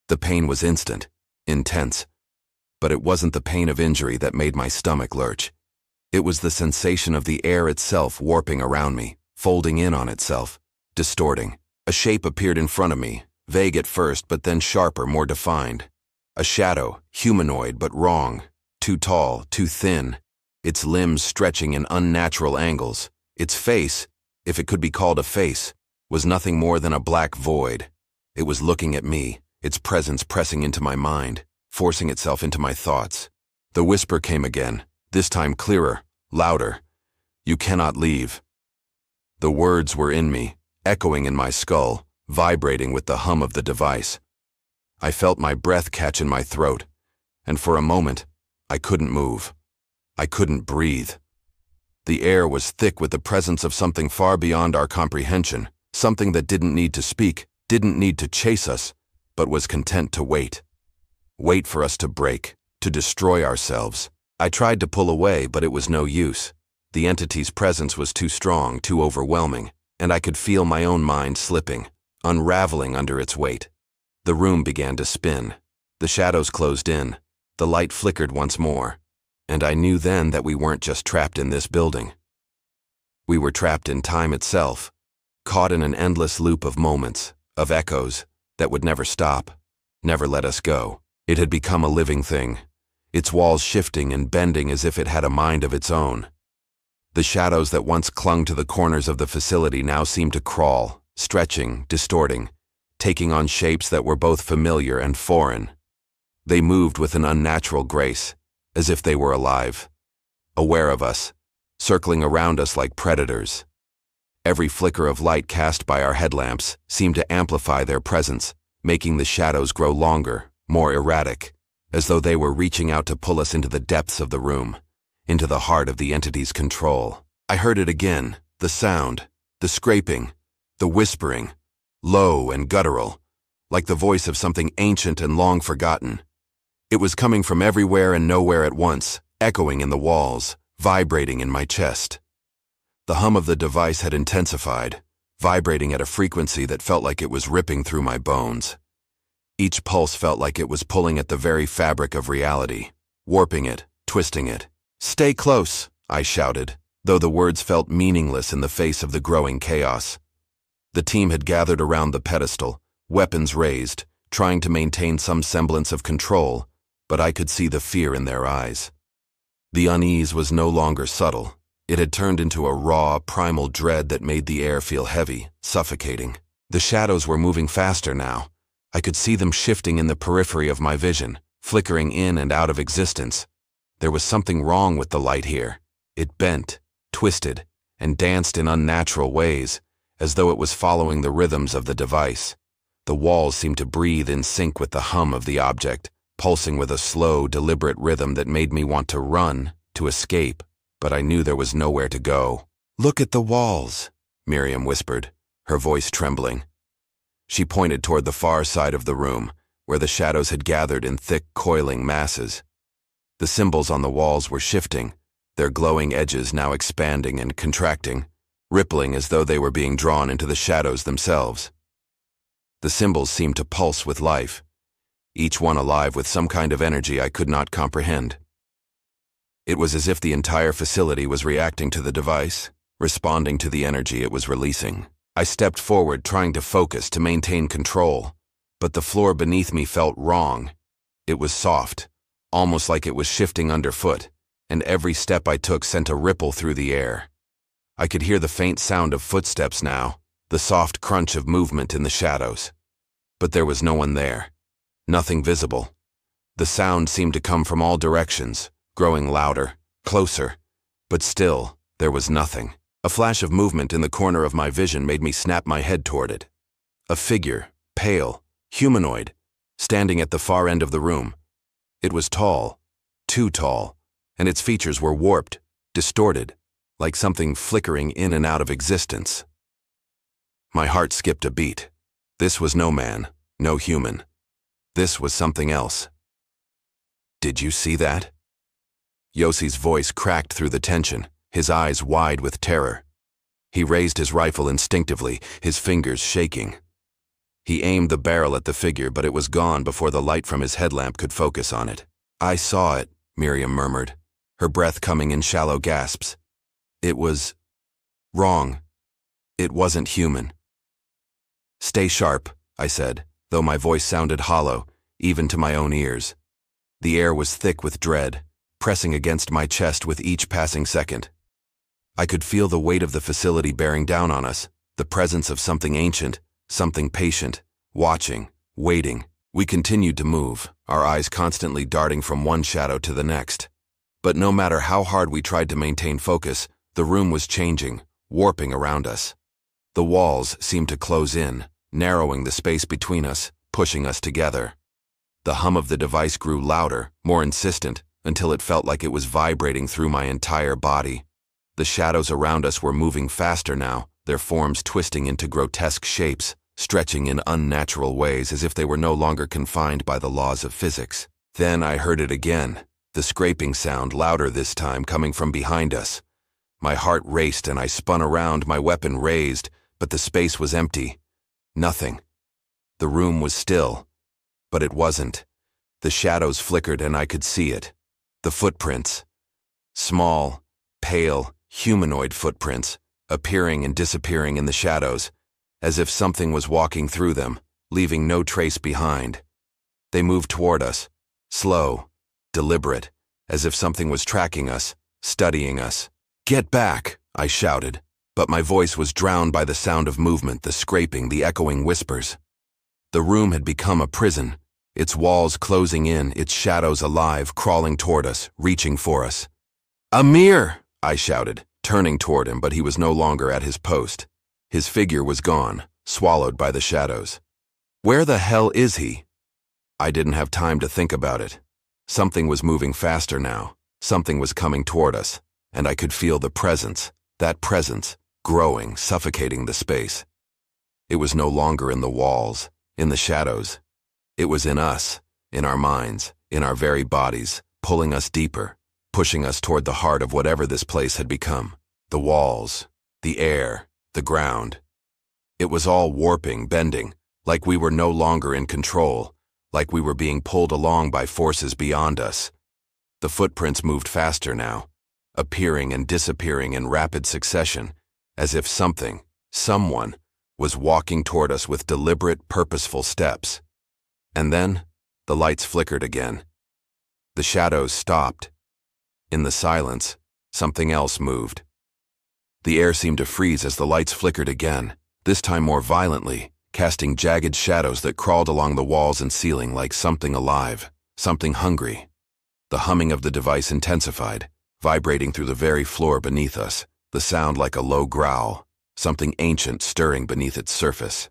The pain was instant, intense. But it wasn't the pain of injury that made my stomach lurch. It was the sensation of the air itself warping around me, folding in on itself, distorting. A shape appeared in front of me, vague at first, but then sharper, more defined. A shadow, humanoid but wrong. Too tall, too thin. Its limbs stretching in unnatural angles. Its face, if it could be called a face, was nothing more than a black void. It was looking at me, its presence pressing into my mind, forcing itself into my thoughts. The whisper came again, this time clearer, louder. "You cannot leave." The words were in me, echoing in my skull, vibrating with the hum of the device. I felt my breath catch in my throat, and for a moment, I couldn't move. I couldn't breathe. The air was thick with the presence of something far beyond our comprehension, something that didn't need to speak, didn't need to chase us, but was content to wait. Wait for us to break, to destroy ourselves. I tried to pull away, but it was no use. The entity's presence was too strong, too overwhelming, and I could feel my own mind slipping, unraveling under its weight. The room began to spin. The shadows closed in. The light flickered once more. And I knew then that we weren't just trapped in this building. We were trapped in time itself, caught in an endless loop of moments, of echoes, that would never stop, never let us go. It had become a living thing, its walls shifting and bending as if it had a mind of its own. The shadows that once clung to the corners of the facility now seemed to crawl, stretching, distorting, taking on shapes that were both familiar and foreign. They moved with an unnatural grace, as if they were alive, aware of us, circling around us like predators. Every flicker of light cast by our headlamps seemed to amplify their presence, making the shadows grow longer, more erratic, as though they were reaching out to pull us into the depths of the room, into the heart of the entity's control. I heard it again, the sound, the scraping, the whispering, low and guttural, like the voice of something ancient and long forgotten. It was coming from everywhere and nowhere at once, echoing in the walls, vibrating in my chest. The hum of the device had intensified, vibrating at a frequency that felt like it was ripping through my bones. Each pulse felt like it was pulling at the very fabric of reality, warping it, twisting it. "Stay close," I shouted, though the words felt meaningless in the face of the growing chaos. The team had gathered around the pedestal, weapons raised, trying to maintain some semblance of control, but I could see the fear in their eyes. The unease was no longer subtle. It had turned into a raw, primal dread that made the air feel heavy, suffocating. The shadows were moving faster now. I could see them shifting in the periphery of my vision, flickering in and out of existence. There was something wrong with the light here. It bent, twisted, and danced in unnatural ways, as though it was following the rhythms of the device. The walls seemed to breathe in sync with the hum of the object, pulsing with a slow, deliberate rhythm that made me want to run, to escape, but I knew there was nowhere to go. "Look at the walls," Miriam whispered, her voice trembling. She pointed toward the far side of the room, where the shadows had gathered in thick, coiling masses. The symbols on the walls were shifting, their glowing edges now expanding and contracting, rippling as though they were being drawn into the shadows themselves. The symbols seemed to pulse with life, each one alive with some kind of energy I could not comprehend. It was as if the entire facility was reacting to the device, responding to the energy it was releasing. I stepped forward, trying to focus, to maintain control, but the floor beneath me felt wrong. It was soft, almost like it was shifting underfoot, and every step I took sent a ripple through the air. I could hear the faint sound of footsteps now, the soft crunch of movement in the shadows. But there was no one there, nothing visible. The sound seemed to come from all directions, growing louder, closer, but still, there was nothing. A flash of movement in the corner of my vision made me snap my head toward it. A figure, pale, humanoid, standing at the far end of the room. It was tall, too tall, and its features were warped, distorted, like something flickering in and out of existence. My heart skipped a beat. This was no man, no human. This was something else. "Did you see that?" Yossi's voice cracked through the tension, his eyes wide with terror. He raised his rifle instinctively, his fingers shaking. He aimed the barrel at the figure, but it was gone before the light from his headlamp could focus on it. "I saw it," Miriam murmured, her breath coming in shallow gasps. "It was wrong. It wasn't human." "Stay sharp," I said, though my voice sounded hollow, even to my own ears. The air was thick with dread, pressing against my chest with each passing second. I could feel the weight of the facility bearing down on us, the presence of something ancient, something patient, watching, waiting. We continued to move, our eyes constantly darting from one shadow to the next. But no matter how hard we tried to maintain focus, the room was changing, warping around us. The walls seemed to close in, narrowing the space between us, pushing us together. The hum of the device grew louder, more insistent, until it felt like it was vibrating through my entire body. The shadows around us were moving faster now, their forms twisting into grotesque shapes, stretching in unnatural ways as if they were no longer confined by the laws of physics. Then I heard it again, the scraping sound, louder this time, coming from behind us. My heart raced and I spun around, my weapon raised, but the space was empty. Nothing. The room was still. But it wasn't. The shadows flickered and I could see it. The footprints. Small, pale, humanoid footprints, appearing and disappearing in the shadows, as if something was walking through them, leaving no trace behind. They moved toward us, slow, deliberate, as if something was tracking us, studying us. "Get back!" I shouted, but my voice was drowned by the sound of movement, the scraping, the echoing whispers. The room had become a prison, its walls closing in, its shadows alive, crawling toward us, reaching for us. "Amir!" I shouted, turning toward him, but he was no longer at his post. His figure was gone, swallowed by the shadows. Where the hell is he? I didn't have time to think about it. Something was moving faster now. Something was coming toward us, and I could feel the presence, that presence, growing, suffocating the space. It was no longer in the walls, in the shadows. It was in us, in our minds, in our very bodies, pulling us deeper, pushing us toward the heart of whatever this place had become. The walls, the air, the ground. It was all warping, bending, like we were no longer in control, like we were being pulled along by forces beyond us. The footprints moved faster now, appearing and disappearing in rapid succession, as if something, someone, was walking toward us with deliberate, purposeful steps. And then, the lights flickered again. The shadows stopped. In the silence, something else moved. The air seemed to freeze as the lights flickered again, this time more violently, casting jagged shadows that crawled along the walls and ceiling like something alive, something hungry. The humming of the device intensified, vibrating through the very floor beneath us, the sound like a low growl, something ancient stirring beneath its surface.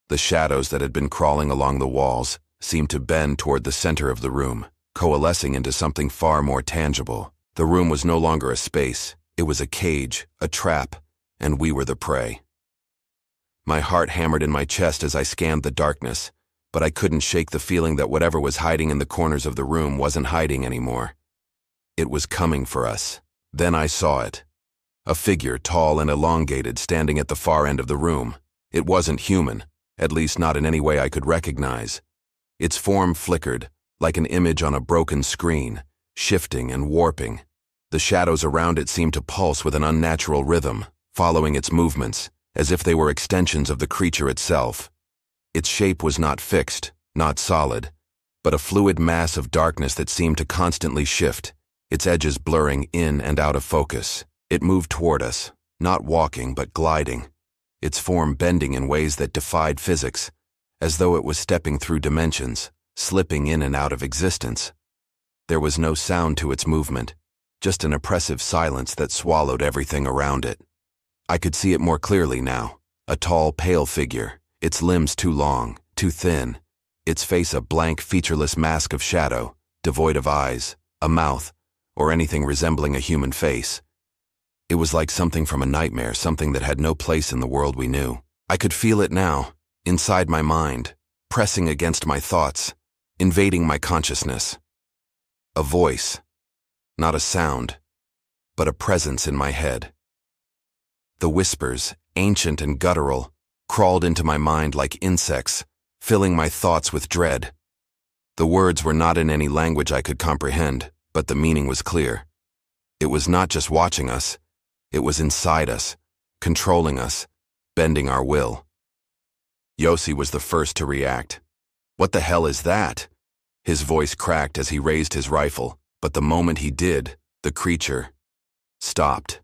The shadows that had been crawling along the walls seemed to bend toward the center of the room, coalescing into something far more tangible. The room was no longer a space. It was a cage, a trap, and we were the prey. My heart hammered in my chest as I scanned the darkness, but I couldn't shake the feeling that whatever was hiding in the corners of the room wasn't hiding anymore. It was coming for us. Then I saw it. A figure, tall and elongated, standing at the far end of the room. It wasn't human, at least not in any way I could recognize. Its form flickered, like an image on a broken screen, shifting and warping. The shadows around it seemed to pulse with an unnatural rhythm, following its movements, as if they were extensions of the creature itself. Its shape was not fixed, not solid, but a fluid mass of darkness that seemed to constantly shift, its edges blurring in and out of focus. It moved toward us, not walking but gliding, its form bending in ways that defied physics, as though it was stepping through dimensions, slipping in and out of existence. There was no sound to its movement, just an oppressive silence that swallowed everything around it. I could see it more clearly now, a tall, pale figure, its limbs too long, too thin, its face a blank, featureless mask of shadow, devoid of eyes, a mouth, or anything resembling a human face. It was like something from a nightmare, something that had no place in the world we knew. I could feel it now, inside my mind, pressing against my thoughts, invading my consciousness. A voice, not a sound, but a presence in my head. The whispers, ancient and guttural, crawled into my mind like insects, filling my thoughts with dread. The words were not in any language I could comprehend, but the meaning was clear. It was not just watching us, it was inside us, controlling us, bending our will. Yossi was the first to react. "What the hell is that?" His voice cracked as he raised his rifle, but the moment he did, the creature stopped.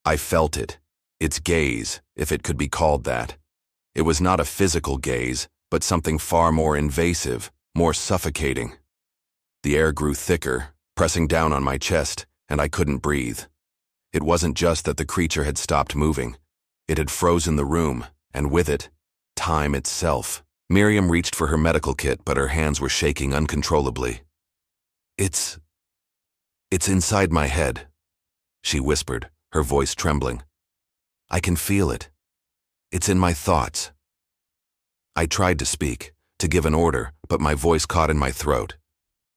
I felt it. Its gaze, if it could be called that. It was not a physical gaze, but something far more invasive, more suffocating. The air grew thicker, pressing down on my chest, and I couldn't breathe. It wasn't just that the creature had stopped moving. It had frozen the room, and with it, time itself. Miriam reached for her medical kit, but her hands were shaking uncontrollably. It's inside my head," she whispered, her voice trembling. "I can feel it. It's in my thoughts." I tried to speak, to give an order, but my voice caught in my throat.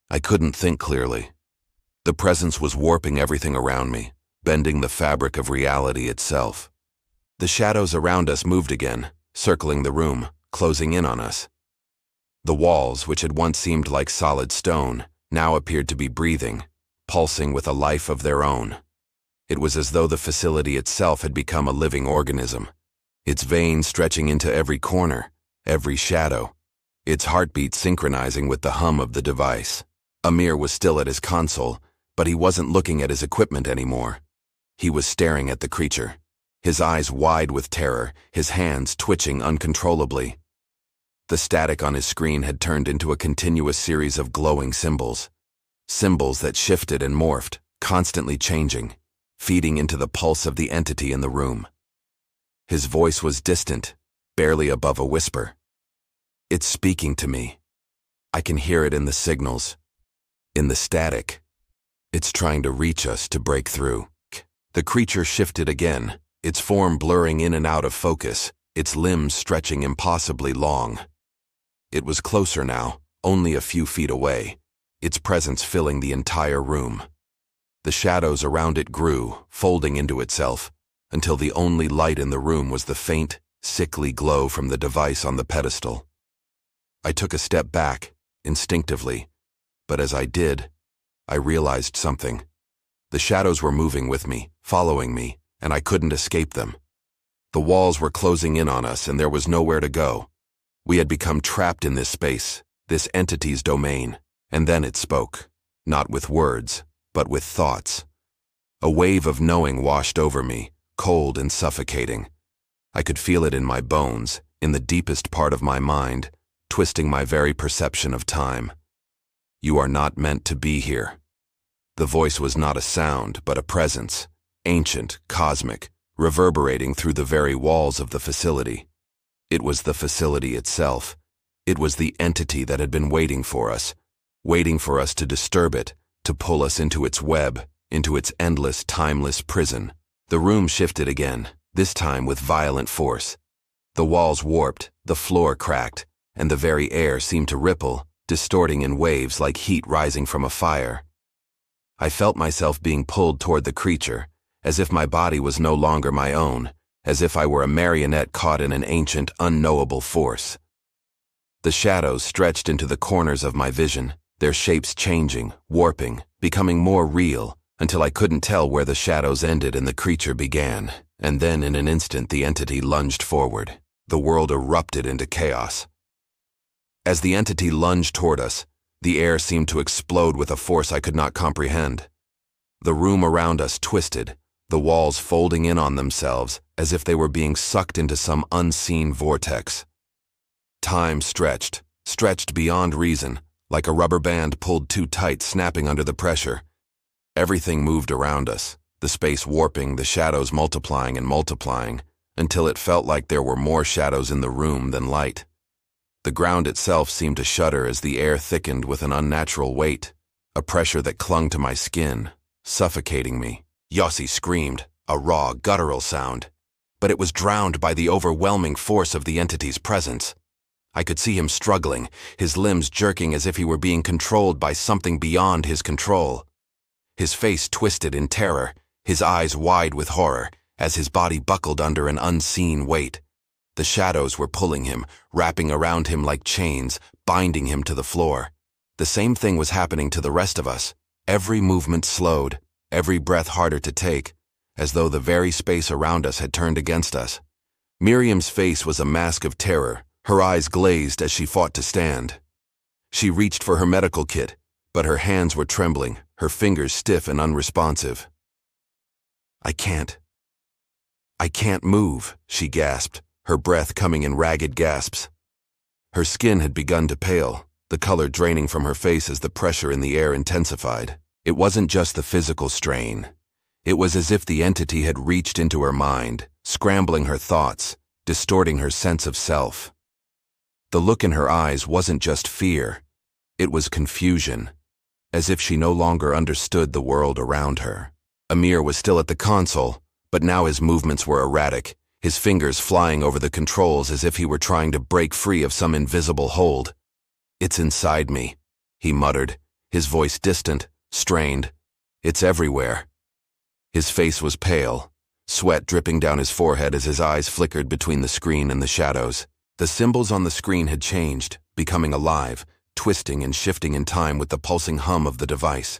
I couldn't think clearly. The presence was warping everything around me, bending the fabric of reality itself. The shadows around us moved again, circling the room, closing in on us. The walls, which had once seemed like solid stone, now appeared to be breathing, pulsing with a life of their own. It was as though the facility itself had become a living organism, its veins stretching into every corner, every shadow, its heartbeat synchronizing with the hum of the device. Amir was still at his console, but he wasn't looking at his equipment anymore. He was staring at the creature, his eyes wide with terror, his hands twitching uncontrollably. The static on his screen had turned into a continuous series of glowing symbols. Symbols that shifted and morphed, constantly changing, feeding into the pulse of the entity in the room. His voice was distant, barely above a whisper. "It's speaking to me. I can hear it in the signals, in the static. It's trying to reach us, to break through." The creature shifted again, its form blurring in and out of focus, its limbs stretching impossibly long. It was closer now, only a few feet away, its presence filling the entire room. The shadows around it grew, folding into itself, until the only light in the room was the faint, sickly glow from the device on the pedestal. I took a step back, instinctively, but as I did, I realized something. The shadows were moving with me, following me, and I couldn't escape them. The walls were closing in on us, and there was nowhere to go. We had become trapped in this space, this entity's domain, and then it spoke, not with words, but with thoughts. A wave of knowing washed over me, cold and suffocating. I could feel it in my bones, in the deepest part of my mind, twisting my very perception of time. "You are not meant to be here." The voice was not a sound, but a presence, ancient, cosmic, reverberating through the very walls of the facility. It was the facility itself. It was the entity that had been waiting for us to disturb it, to pull us into its web, into its endless, timeless prison. The room shifted again, this time with violent force. The walls warped, the floor cracked, and the very air seemed to ripple, distorting in waves like heat rising from a fire. I felt myself being pulled toward the creature, as if my body was no longer my own, as if I were a marionette caught in an ancient, unknowable force. The shadows stretched into the corners of my vision, their shapes changing, warping, becoming more real, until I couldn't tell where the shadows ended and the creature began, and then in an instant the entity lunged forward. The world erupted into chaos. As the entity lunged toward us, the air seemed to explode with a force I could not comprehend. The room around us twisted, the walls folding in on themselves as if they were being sucked into some unseen vortex. Time stretched beyond reason, like a rubber band pulled too tight, snapping under the pressure. Everything moved around us, the space warping, the shadows multiplying and multiplying, until it felt like there were more shadows in the room than light. The ground itself seemed to shudder as the air thickened with an unnatural weight, a pressure that clung to my skin, suffocating me. Yossi screamed, a raw, guttural sound, but it was drowned by the overwhelming force of the entity's presence. I could see him struggling, his limbs jerking as if he were being controlled by something beyond his control. His face twisted in terror, his eyes wide with horror, as his body buckled under an unseen weight. The shadows were pulling him, wrapping around him like chains, binding him to the floor. The same thing was happening to the rest of us. Every movement slowed, every breath harder to take, as though the very space around us had turned against us. Miriam's face was a mask of terror, her eyes glazed as she fought to stand, She reached for her medical kit, but her hands were trembling, her fingers stiff and unresponsive. I can't move, she gasped, her breath coming in ragged gasps. Her skin had begun to pale, the color draining from her face as the pressure in the air intensified. It wasn't just the physical strain. It was as if the entity had reached into her mind, scrambling her thoughts, distorting her sense of self. The look in her eyes wasn't just fear. It was confusion, as if she no longer understood the world around her. Amir was still at the console, but now his movements were erratic, his fingers flying over the controls as if he were trying to break free of some invisible hold. "It's inside me," he muttered, his voice distant, strained. "It's everywhere." His face was pale, sweat dripping down his forehead as his eyes flickered between the screen and the shadows. The symbols on the screen had changed, becoming alive, twisting and shifting in time with the pulsing hum of the device.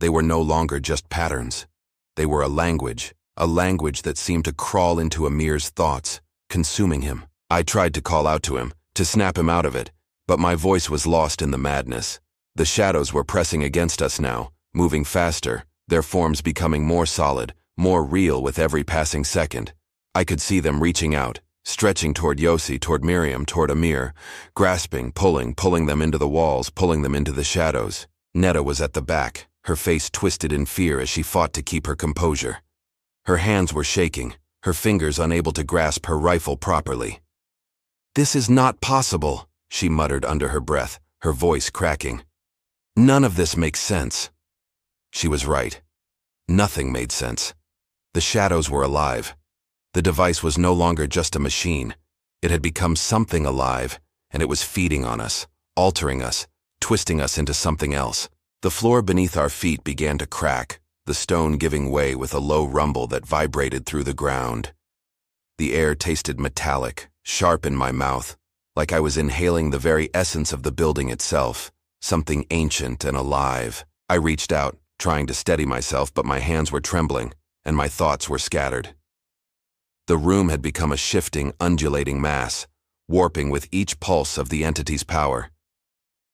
They were no longer just patterns. They were a language that seemed to crawl into Amir's thoughts, consuming him. I tried to call out to him, to snap him out of it, but my voice was lost in the madness. The shadows were pressing against us now, moving faster, their forms becoming more solid, more real with every passing second. I could see them reaching out, stretching toward Yossi, toward Miriam, toward Amir, grasping, pulling them into the walls, pulling them into the shadows. Netta was at the back, her face twisted in fear as she fought to keep her composure. Her hands were shaking, her fingers unable to grasp her rifle properly. "This is not possible," she muttered under her breath, her voice cracking. "None of this makes sense." She was right. Nothing made sense. The shadows were alive. The device was no longer just a machine. It had become something alive, and it was feeding on us, altering us, twisting us into something else. The floor beneath our feet began to crack, the stone giving way with a low rumble that vibrated through the ground. The air tasted metallic, sharp in my mouth, like I was inhaling the very essence of the building itself, something ancient and alive. I reached out, trying to steady myself, but my hands were trembling, and my thoughts were scattered. The room had become a shifting, undulating mass, warping with each pulse of the entity's power.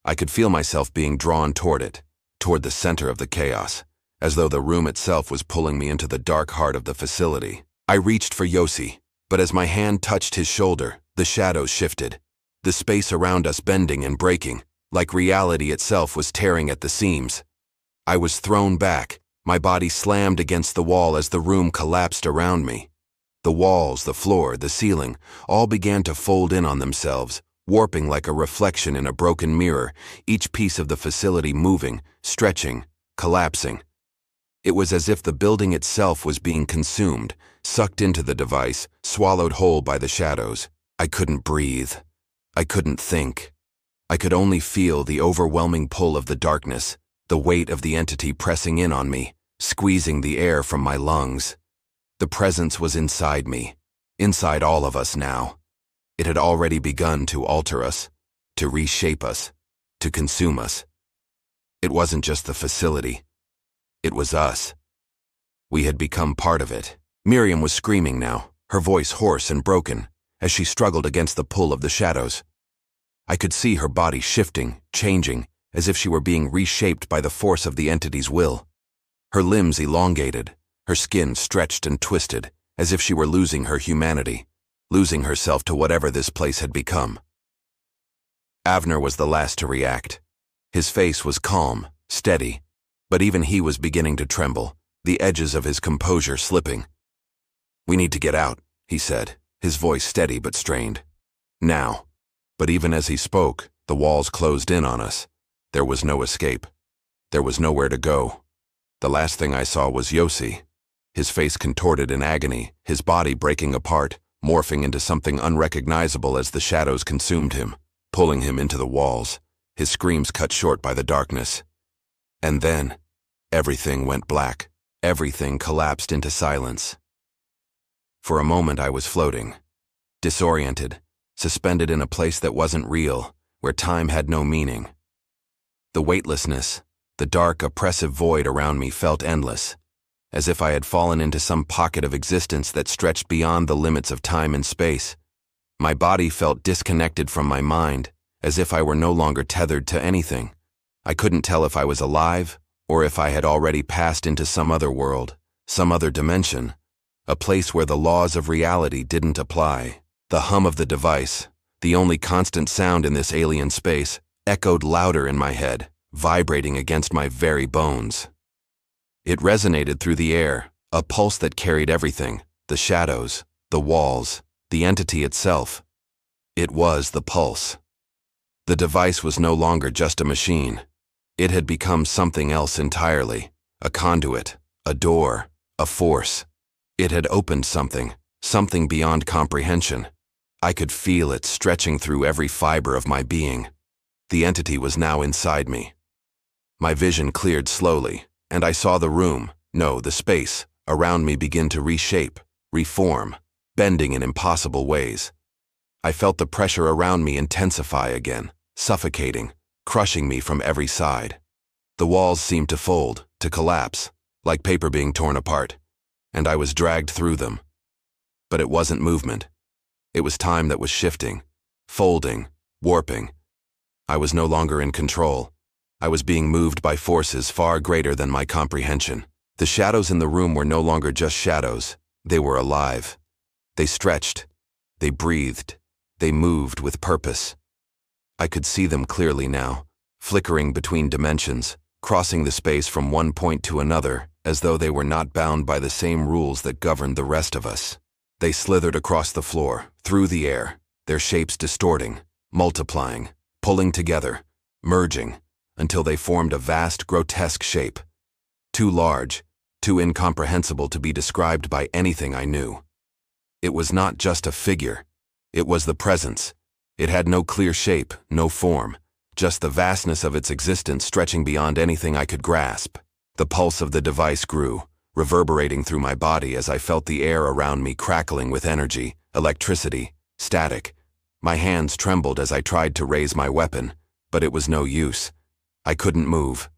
I could feel myself being drawn toward it, toward the center of the chaos, as though the room itself was pulling me into the dark heart of the facility. I reached for Yossi, but as my hand touched his shoulder, the shadows shifted, the space around us bending and breaking, like reality itself was tearing at the seams. I was thrown back, my body slammed against the wall as the room collapsed around me. The walls, the floor, the ceiling, all began to fold in on themselves, warping like a reflection in a broken mirror, each piece of the facility moving, stretching, collapsing. It was as if the building itself was being consumed, sucked into the device, swallowed whole by the shadows. I couldn't breathe. I couldn't think. I could only feel the overwhelming pull of the darkness, the weight of the entity pressing in on me, squeezing the air from my lungs. The presence was inside me, inside all of us now. It had already begun to alter us, to reshape us, to consume us. It wasn't just the facility. It was us. We had become part of it. Miriam was screaming now, her voice hoarse and broken, as she struggled against the pull of the shadows. I could see her body shifting, changing, as if she were being reshaped by the force of the entity's will. Her limbs elongated, her skin stretched and twisted, as if she were losing her humanity, losing herself to whatever this place had become. Avner was the last to react. His face was calm, steady, but even he was beginning to tremble, the edges of his composure slipping. "We need to get out," he said, his voice steady but strained. "Now." But even as he spoke, the walls closed in on us. There was no escape. There was nowhere to go. The last thing I saw was Yossi, his face contorted in agony, his body breaking apart, morphing into something unrecognizable as the shadows consumed him, pulling him into the walls, his screams cut short by the darkness. And then, everything went black. Everything collapsed into silence. For a moment I was floating, disoriented, suspended in a place that wasn't real, where time had no meaning. The weightlessness, the dark, oppressive void around me felt endless, as if I had fallen into some pocket of existence that stretched beyond the limits of time and space. My body felt disconnected from my mind, as if I were no longer tethered to anything. I couldn't tell if I was alive or if I had already passed into some other world, some other dimension, a place where the laws of reality didn't apply. The hum of the device, the only constant sound in this alien space, echoed louder in my head, vibrating against my very bones. It resonated through the air, a pulse that carried everything, the shadows, the walls, the entity itself. It was the pulse. The device was no longer just a machine. It had become something else entirely, a conduit, a door, a force. It had opened something beyond comprehension. I could feel it stretching through every fiber of my being. The entity was now inside me. My vision cleared slowly, and I saw the room, no, the space, around me begin to reshape, reform, bending in impossible ways. I felt the pressure around me intensify again, suffocating, crushing me from every side. The walls seemed to fold, to collapse, like paper being torn apart, and I was dragged through them. But it wasn't movement. It was time that was shifting, folding, warping. I was no longer in control. I was being moved by forces far greater than my comprehension. The shadows in the room were no longer just shadows. They were alive. They stretched. They breathed. They moved with purpose. I could see them clearly now, flickering between dimensions, crossing the space from one point to another, as though they were not bound by the same rules that governed the rest of us. They slithered across the floor, through the air, their shapes distorting, multiplying, pulling together, merging, until they formed a vast, grotesque shape. Too large, too incomprehensible to be described by anything I knew. It was not just a figure. It was the presence. It had no clear shape, no form, just the vastness of its existence stretching beyond anything I could grasp. The pulse of the device grew, reverberating through my body as I felt the air around me crackling with energy, electricity, static. My hands trembled as I tried to raise my weapon, but it was no use. I couldn't move.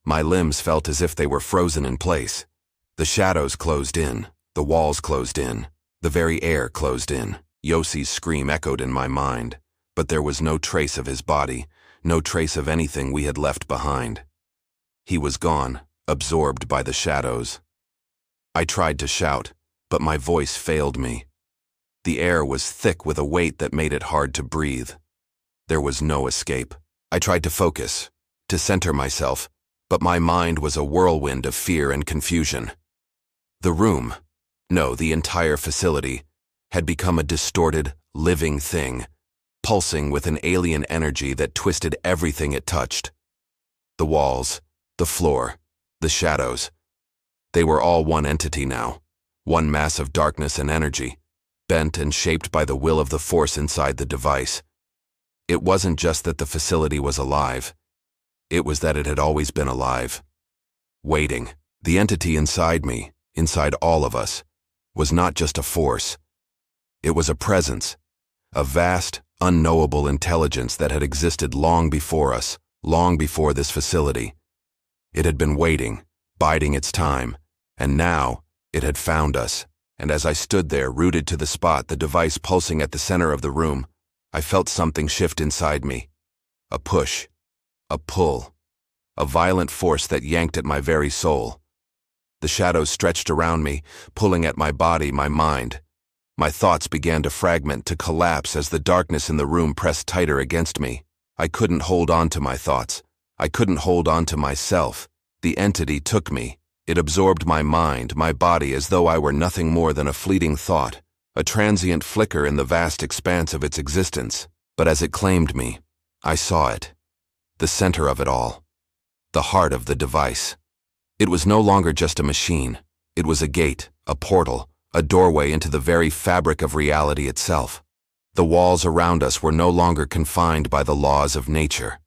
My limbs felt as if they were frozen in place. The shadows closed in, the walls closed in, the very air closed in. Yossi's scream echoed in my mind, but there was no trace of his body, no trace of anything we had left behind. He was gone, absorbed by the shadows. I tried to shout, but my voice failed me. The air was thick with a weight that made it hard to breathe. There was no escape. I tried to focus, to center myself, but my mind was a whirlwind of fear and confusion. The room, no, the entire facility, had become a distorted, living thing, pulsing with an alien energy that twisted everything it touched. The walls, the floor, the shadows. They were all one entity now, one mass of darkness and energy, bent and shaped by the will of the force inside the device. It wasn't just that the facility was alive. It was that it had always been alive. Waiting. The entity inside me, inside all of us, was not just a force. It was a presence, a vast, unknowable intelligence that had existed long before us, long before this facility. It had been waiting, biding its time, and now it had found us. And as I stood there, rooted to the spot, the device pulsing at the center of the room, I felt something shift inside me. A push, a pull, a violent force that yanked at my very soul. The shadows stretched around me, pulling at my body, my mind. My thoughts began to fragment, to collapse as the darkness in the room pressed tighter against me. I couldn't hold on to my thoughts. I couldn't hold on to myself. The entity took me. It absorbed my mind, my body, as though I were nothing more than a fleeting thought, a transient flicker in the vast expanse of its existence. But as it claimed me, I saw it. The center of it all. The heart of the device. It was no longer just a machine. It was a gate, a portal, a doorway into the very fabric of reality itself. The walls around us were no longer confined by the laws of nature.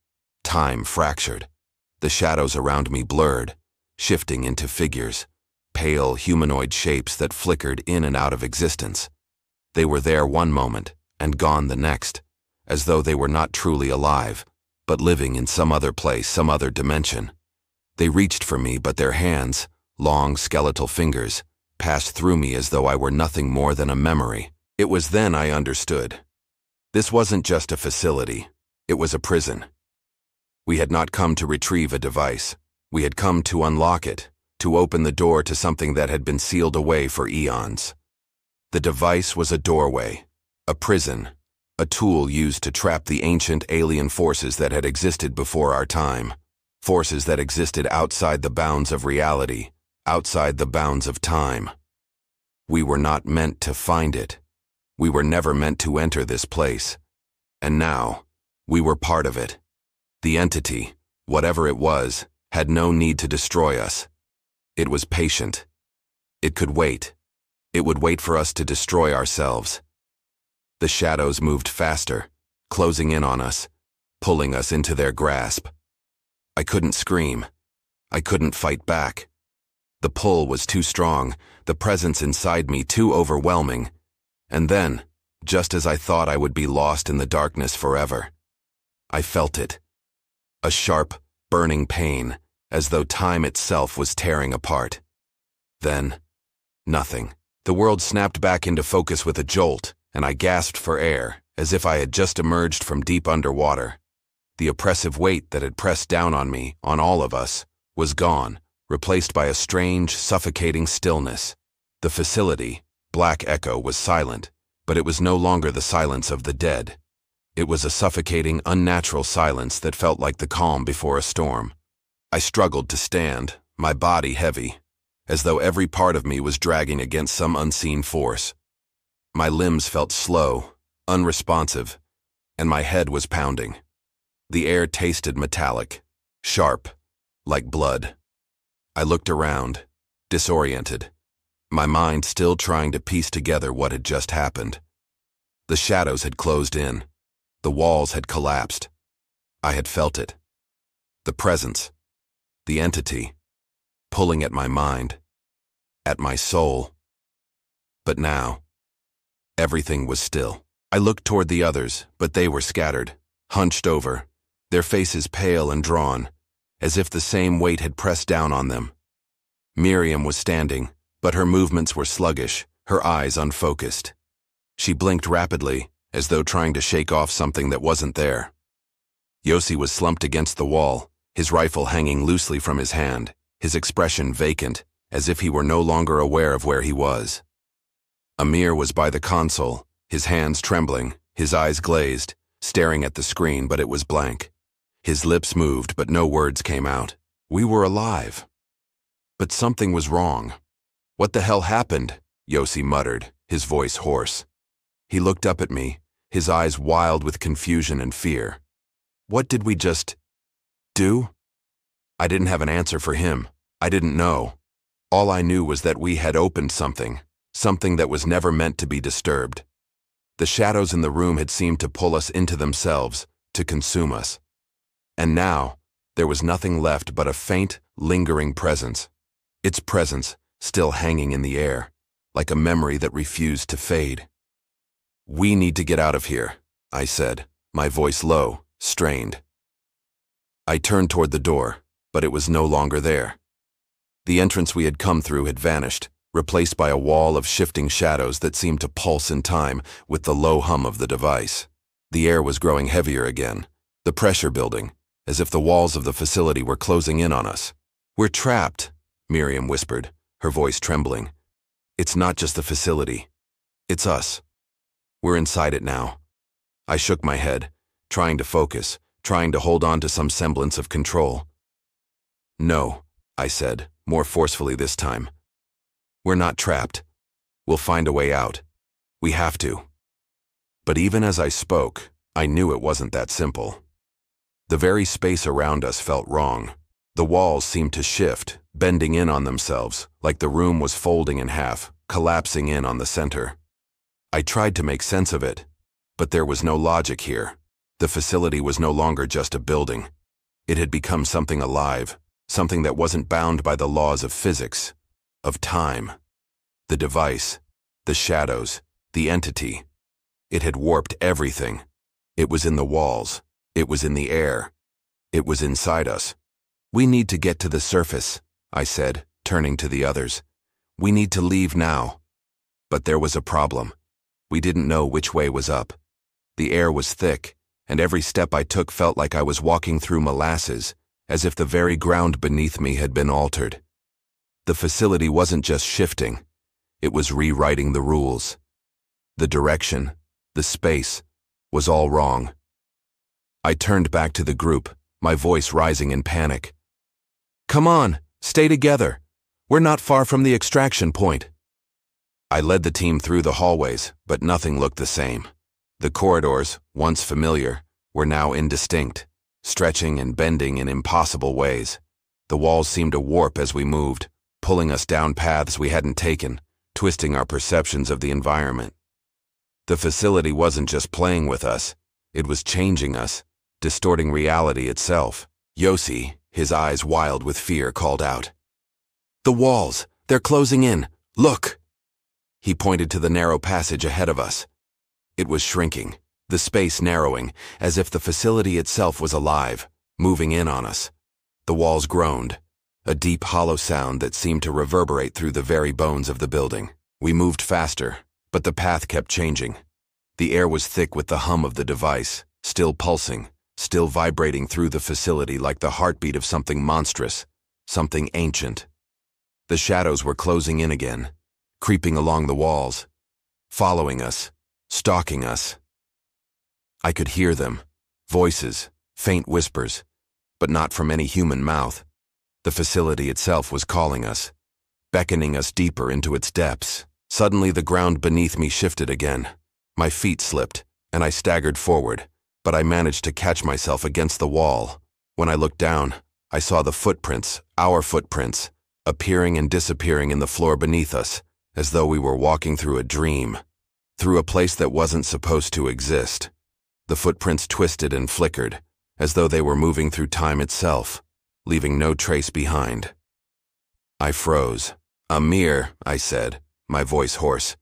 Time fractured. The shadows around me blurred, shifting into figures, pale humanoid shapes that flickered in and out of existence. They were there one moment and gone the next, as though they were not truly alive, but living in some other place, some other dimension. They reached for me, but their hands, long skeletal fingers, passed through me as though I were nothing more than a memory. It was then I understood. This wasn't just a facility. It was a prison. We had not come to retrieve a device. We had come to unlock it, to open the door to something that had been sealed away for eons. The device was a doorway, a prison, a tool used to trap the ancient alien forces that had existed before our time, forces that existed outside the bounds of reality, outside the bounds of time. We were not meant to find it. We were never meant to enter this place. And now, we were part of it. The entity, whatever it was, had no need to destroy us. It was patient. It could wait. It would wait for us to destroy ourselves. The shadows moved faster, closing in on us, pulling us into their grasp. I couldn't scream. I couldn't fight back. The pull was too strong, the presence inside me too overwhelming. And then, just as I thought I would be lost in the darkness forever, I felt it. A sharp, burning pain, as though time itself was tearing apart. Then, nothing. The world snapped back into focus with a jolt, and I gasped for air, as if I had just emerged from deep underwater. The oppressive weight that had pressed down on me, on all of us, was gone, replaced by a strange, suffocating stillness. The facility, Black Echo, was silent, but it was no longer the silence of the dead. It was a suffocating, unnatural silence that felt like the calm before a storm. I struggled to stand, my body heavy, as though every part of me was dragging against some unseen force. My limbs felt slow, unresponsive, and my head was pounding. The air tasted metallic, sharp, like blood. I looked around, disoriented, my mind still trying to piece together what had just happened. The shadows had closed in. The walls had collapsed. I had felt it. The presence, the entity, pulling at my mind, at my soul. But now, everything was still. I looked toward the others, but they were scattered, hunched over, their faces pale and drawn, as if the same weight had pressed down on them. Miriam was standing, but her movements were sluggish, her eyes unfocused. She blinked rapidly, as though trying to shake off something that wasn't there. Yossi was slumped against the wall, his rifle hanging loosely from his hand, his expression vacant, as if he were no longer aware of where he was. Amir was by the console, his hands trembling, his eyes glazed, staring at the screen, but it was blank. His lips moved, but no words came out. We were alive. But something was wrong. "What the hell happened?" Yossi muttered, his voice hoarse. He looked up at me, his eyes wild with confusion and fear. What did we just do? I didn't have an answer for him. I didn't know. All I knew was that we had opened something that was never meant to be disturbed. The shadows in the room had seemed to pull us into themselves, to consume us. And now, there was nothing left but a faint, lingering presence. Its presence still hanging in the air, like a memory that refused to fade. "We need to get out of here," I said, my voice low, strained. I turned toward the door, but it was no longer there. The entrance we had come through had vanished, replaced by a wall of shifting shadows that seemed to pulse in time with the low hum of the device. The air was growing heavier again, the pressure building, as if the walls of the facility were closing in on us. "We're trapped," Miriam whispered, her voice trembling. "It's not just the facility. It's us. We're inside it now." I shook my head, trying to focus, trying to hold on to some semblance of control. "No," I said, more forcefully this time. "We're not trapped. We'll find a way out. We have to." But even as I spoke, I knew it wasn't that simple. The very space around us felt wrong. The walls seemed to shift, bending in on themselves, like the room was folding in half, collapsing in on the center. I tried to make sense of it, but there was no logic here. The facility was no longer just a building. It had become something alive, something that wasn't bound by the laws of physics, of time. The device, the shadows, the entity. It had warped everything. It was in the walls. It was in the air. It was inside us. "We need to get to the surface," I said, turning to the others. "We need to leave now." But there was a problem. We didn't know which way was up. The air was thick, and every step I took felt like I was walking through molasses, as if the very ground beneath me had been altered. The facility wasn't just shifting, it was rewriting the rules. The direction, the space, was all wrong. I turned back to the group, my voice rising in panic. "Come on, stay together. We're not far from the extraction point." I led the team through the hallways, but nothing looked the same. The corridors, once familiar, were now indistinct, stretching and bending in impossible ways. The walls seemed to warp as we moved, pulling us down paths we hadn't taken, twisting our perceptions of the environment. The facility wasn't just playing with us, it was changing us, distorting reality itself. Yossi, his eyes wild with fear, called out, "The walls! They're closing in! Look!" He pointed to the narrow passage ahead of us. It was shrinking, the space narrowing, as if the facility itself was alive, moving in on us. The walls groaned, a deep hollow sound that seemed to reverberate through the very bones of the building. We moved faster, but the path kept changing. The air was thick with the hum of the device, still pulsing, still vibrating through the facility like the heartbeat of something monstrous, something ancient. The shadows were closing in again, creeping along the walls, following us, stalking us. I could hear them, voices, faint whispers, but not from any human mouth. The facility itself was calling us, beckoning us deeper into its depths. Suddenly the ground beneath me shifted again. My feet slipped, and I staggered forward, but I managed to catch myself against the wall. When I looked down, I saw the footprints, our footprints, appearing and disappearing in the floor beneath us, as though we were walking through a dream, through a place that wasn't supposed to exist. The footprints twisted and flickered, as though they were moving through time itself, leaving no trace behind. I froze. "Amir," I said, my voice hoarse.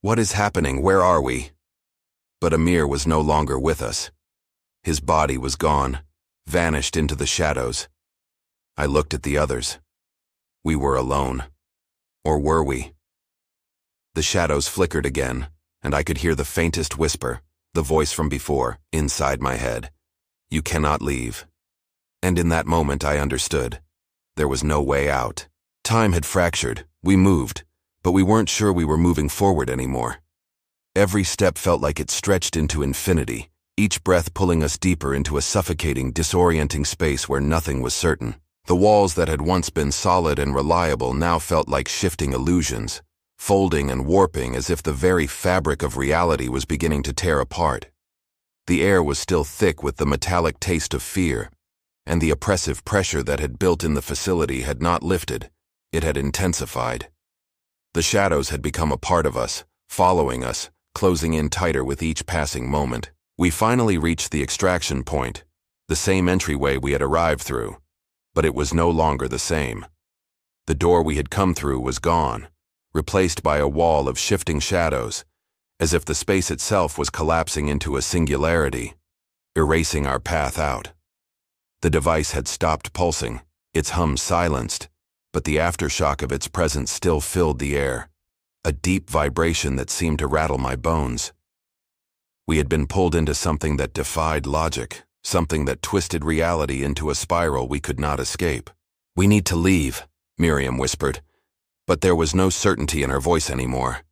"What is happening? Where are we?" But Amir was no longer with us. His body was gone, vanished into the shadows. I looked at the others. We were alone. Or were we? The shadows flickered again, and I could hear the faintest whisper, the voice from before, inside my head. "You cannot leave." And in that moment I understood. There was no way out. Time had fractured, we moved, but we weren't sure we were moving forward anymore. Every step felt like it stretched into infinity, each breath pulling us deeper into a suffocating, disorienting space where nothing was certain. The walls that had once been solid and reliable now felt like shifting illusions, folding and warping as if the very fabric of reality was beginning to tear apart. The air was still thick with the metallic taste of fear, and the oppressive pressure that had built in the facility had not lifted, it had intensified. The shadows had become a part of us, following us, closing in tighter with each passing moment. We finally reached the extraction point, the same entryway we had arrived through, but it was no longer the same. The door we had come through was gone, replaced by a wall of shifting shadows, as if the space itself was collapsing into a singularity, erasing our path out. The device had stopped pulsing, its hum silenced, but the aftershock of its presence still filled the air, a deep vibration that seemed to rattle my bones. We had been pulled into something that defied logic, something that twisted reality into a spiral we could not escape. "We need to leave," Miriam whispered, but there was no certainty in her voice anymore.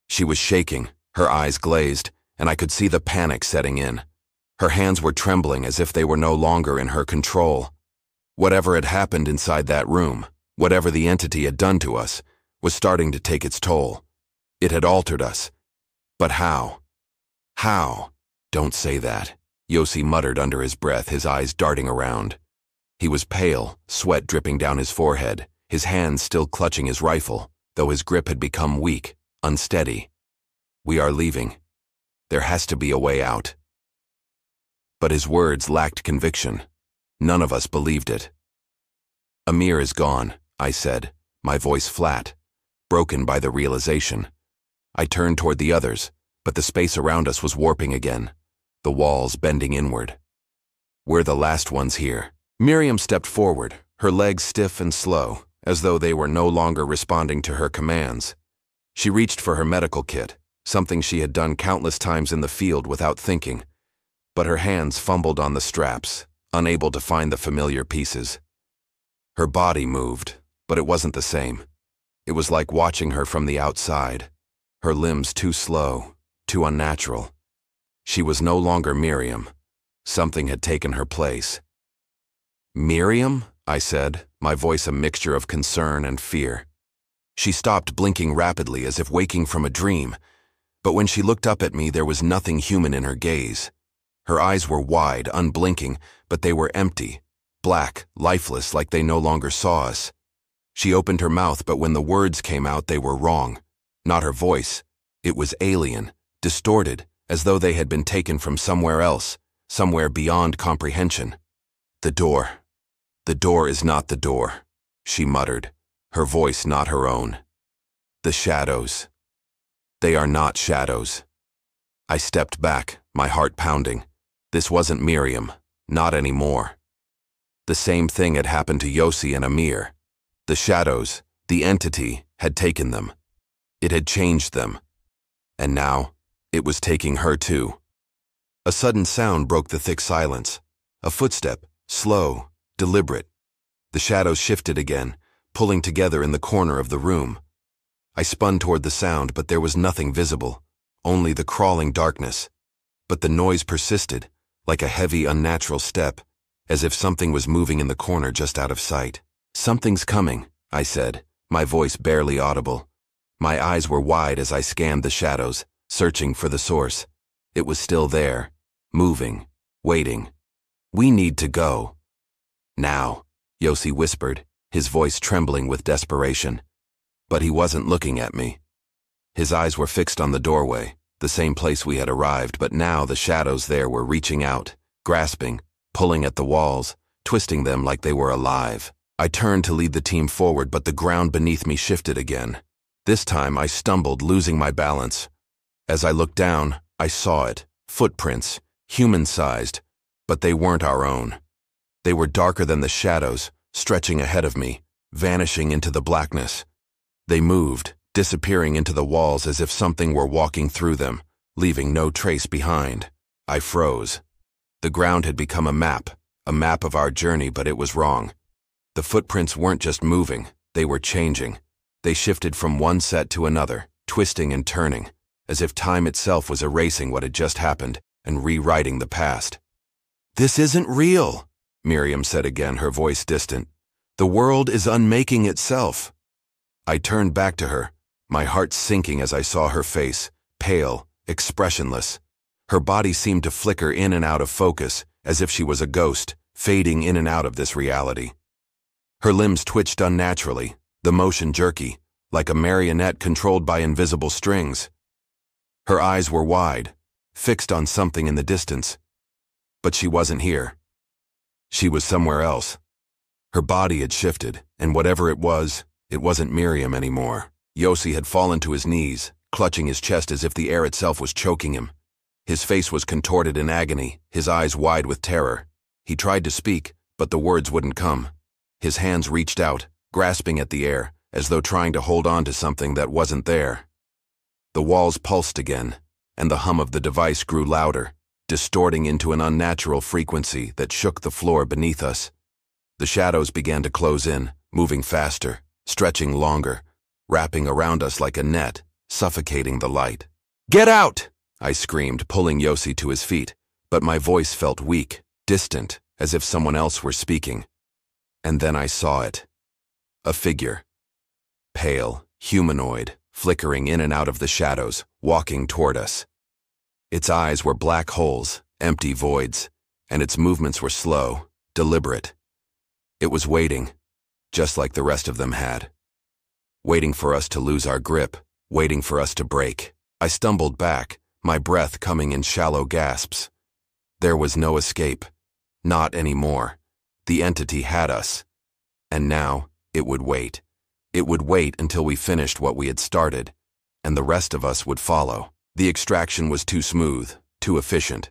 She was shaking, her eyes glazed, and I could see the panic setting in. Her hands were trembling as if they were no longer in her control. Whatever had happened inside that room, whatever the entity had done to us, was starting to take its toll. It had altered us. But how? How? "Don't say that," Yossi muttered under his breath, his eyes darting around. He was pale, sweat dripping down his forehead, his hands still clutching his rifle, though his grip had become weak, unsteady. "We are leaving. There has to be a way out." But his words lacked conviction. None of us believed it. "Amir is gone," I said, my voice flat, broken by the realization. I turned toward the others, but the space around us was warping again, the walls bending inward. "We're the last ones here." Miriam stepped forward, her legs stiff and slow, as though they were no longer responding to her commands. She reached for her medical kit, something she had done countless times in the field without thinking. but her hands fumbled on the straps, unable to find the familiar pieces. Her body moved, but it wasn't the same. It was like watching her from the outside, her limbs too slow, too unnatural. She was no longer Miriam. Something had taken her place. "Miriam?" I said, my voice a mixture of concern and fear. She stopped blinking rapidly as if waking from a dream, but when she looked up at me there was nothing human in her gaze. Her eyes were wide, unblinking, but they were empty, black, lifeless, like they no longer saw us. She opened her mouth, but when the words came out they were wrong. Not her voice. It was alien, distorted, as though they had been taken from somewhere else, somewhere beyond comprehension. "The door. The door is not the door," she muttered, her voice not her own. "The shadows. They are not shadows." I stepped back, my heart pounding. This wasn't Miriam, not anymore. The same thing had happened to Yossi and Amir. The shadows, the entity, had taken them. It had changed them. And now, it was taking her too. A sudden sound broke the thick silence. A footstep, slow, deliberate. The shadows shifted again, pulling together in the corner of the room. I spun toward the sound, but there was nothing visible, only the crawling darkness. But the noise persisted, like a heavy, unnatural step, as if something was moving in the corner just out of sight. "Something's coming," I said, my voice barely audible. My eyes were wide as I scanned the shadows, searching for the source. It was still there, moving, waiting. "We need to go." "Now," Yossi whispered, his voice trembling with desperation. But he wasn't looking at me. His eyes were fixed on the doorway, the same place we had arrived, but now the shadows there were reaching out, grasping, pulling at the walls, twisting them like they were alive. I turned to lead the team forward, but the ground beneath me shifted again. This time I stumbled, losing my balance. As I looked down, I saw it, footprints, human-sized, but they weren't our own. They were darker than the shadows, stretching ahead of me, vanishing into the blackness. They moved, disappearing into the walls as if something were walking through them, leaving no trace behind. I froze. The ground had become a map of our journey, but it was wrong. The footprints weren't just moving, they were changing. They shifted from one set to another, twisting and turning, as if time itself was erasing what had just happened and rewriting the past. "This isn't real," Miriam said again, her voice distant. "The world is unmaking itself." I turned back to her, my heart sinking as I saw her face, pale, expressionless. Her body seemed to flicker in and out of focus, as if she was a ghost, fading in and out of this reality. Her limbs twitched unnaturally, the motion jerky, like a marionette controlled by invisible strings. Her eyes were wide, fixed on something in the distance. But she wasn't here. She was somewhere else. Her body had shifted, and whatever it wasn't Miriam anymore. Yossi had fallen to his knees, clutching his chest as if the air itself was choking him. His face was contorted in agony, his eyes wide with terror. He tried to speak, but the words wouldn't come. His hands reached out, grasping at the air, as though trying to hold on to something that wasn't there. The walls pulsed again, and the hum of the device grew louder, distorting into an unnatural frequency that shook the floor beneath us. The shadows began to close in, moving faster, stretching longer, wrapping around us like a net, suffocating the light. "Get out!" I screamed, pulling Yossi to his feet, but my voice felt weak, distant, as if someone else were speaking. And then I saw it. A figure. Pale, humanoid, flickering in and out of the shadows, walking toward us. Its eyes were black holes, empty voids, and its movements were slow, deliberate. It was waiting, just like the rest of them had. Waiting for us to lose our grip, waiting for us to break. I stumbled back, my breath coming in shallow gasps. There was no escape. Not anymore. The entity had us. And now, it would wait. It would wait until we finished what we had started, and the rest of us would follow. The extraction was too smooth, too efficient.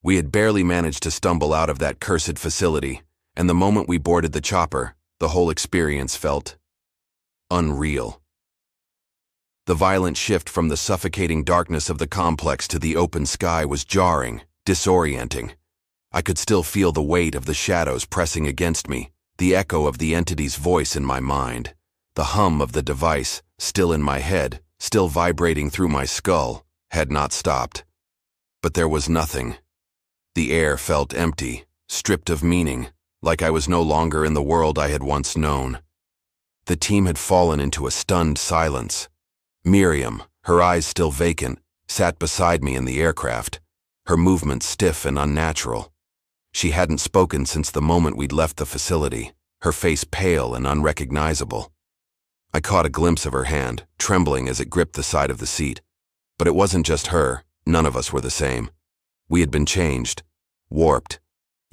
We had barely managed to stumble out of that cursed facility, and the moment we boarded the chopper, the whole experience felt unreal. The violent shift from the suffocating darkness of the complex to the open sky was jarring, disorienting. I could still feel the weight of the shadows pressing against me, the echo of the entity's voice in my mind, the hum of the device, still in my head, still vibrating through my skull, had not stopped. But there was nothing. The air felt empty, stripped of meaning, like I was no longer in the world I had once known. The team had fallen into a stunned silence. Miriam, her eyes still vacant, sat beside me in the aircraft, her movements stiff and unnatural. She hadn't spoken since the moment we'd left the facility, her face pale and unrecognizable. I caught a glimpse of her hand, trembling as it gripped the side of the seat. But it wasn't just her, none of us were the same. We had been changed, warped.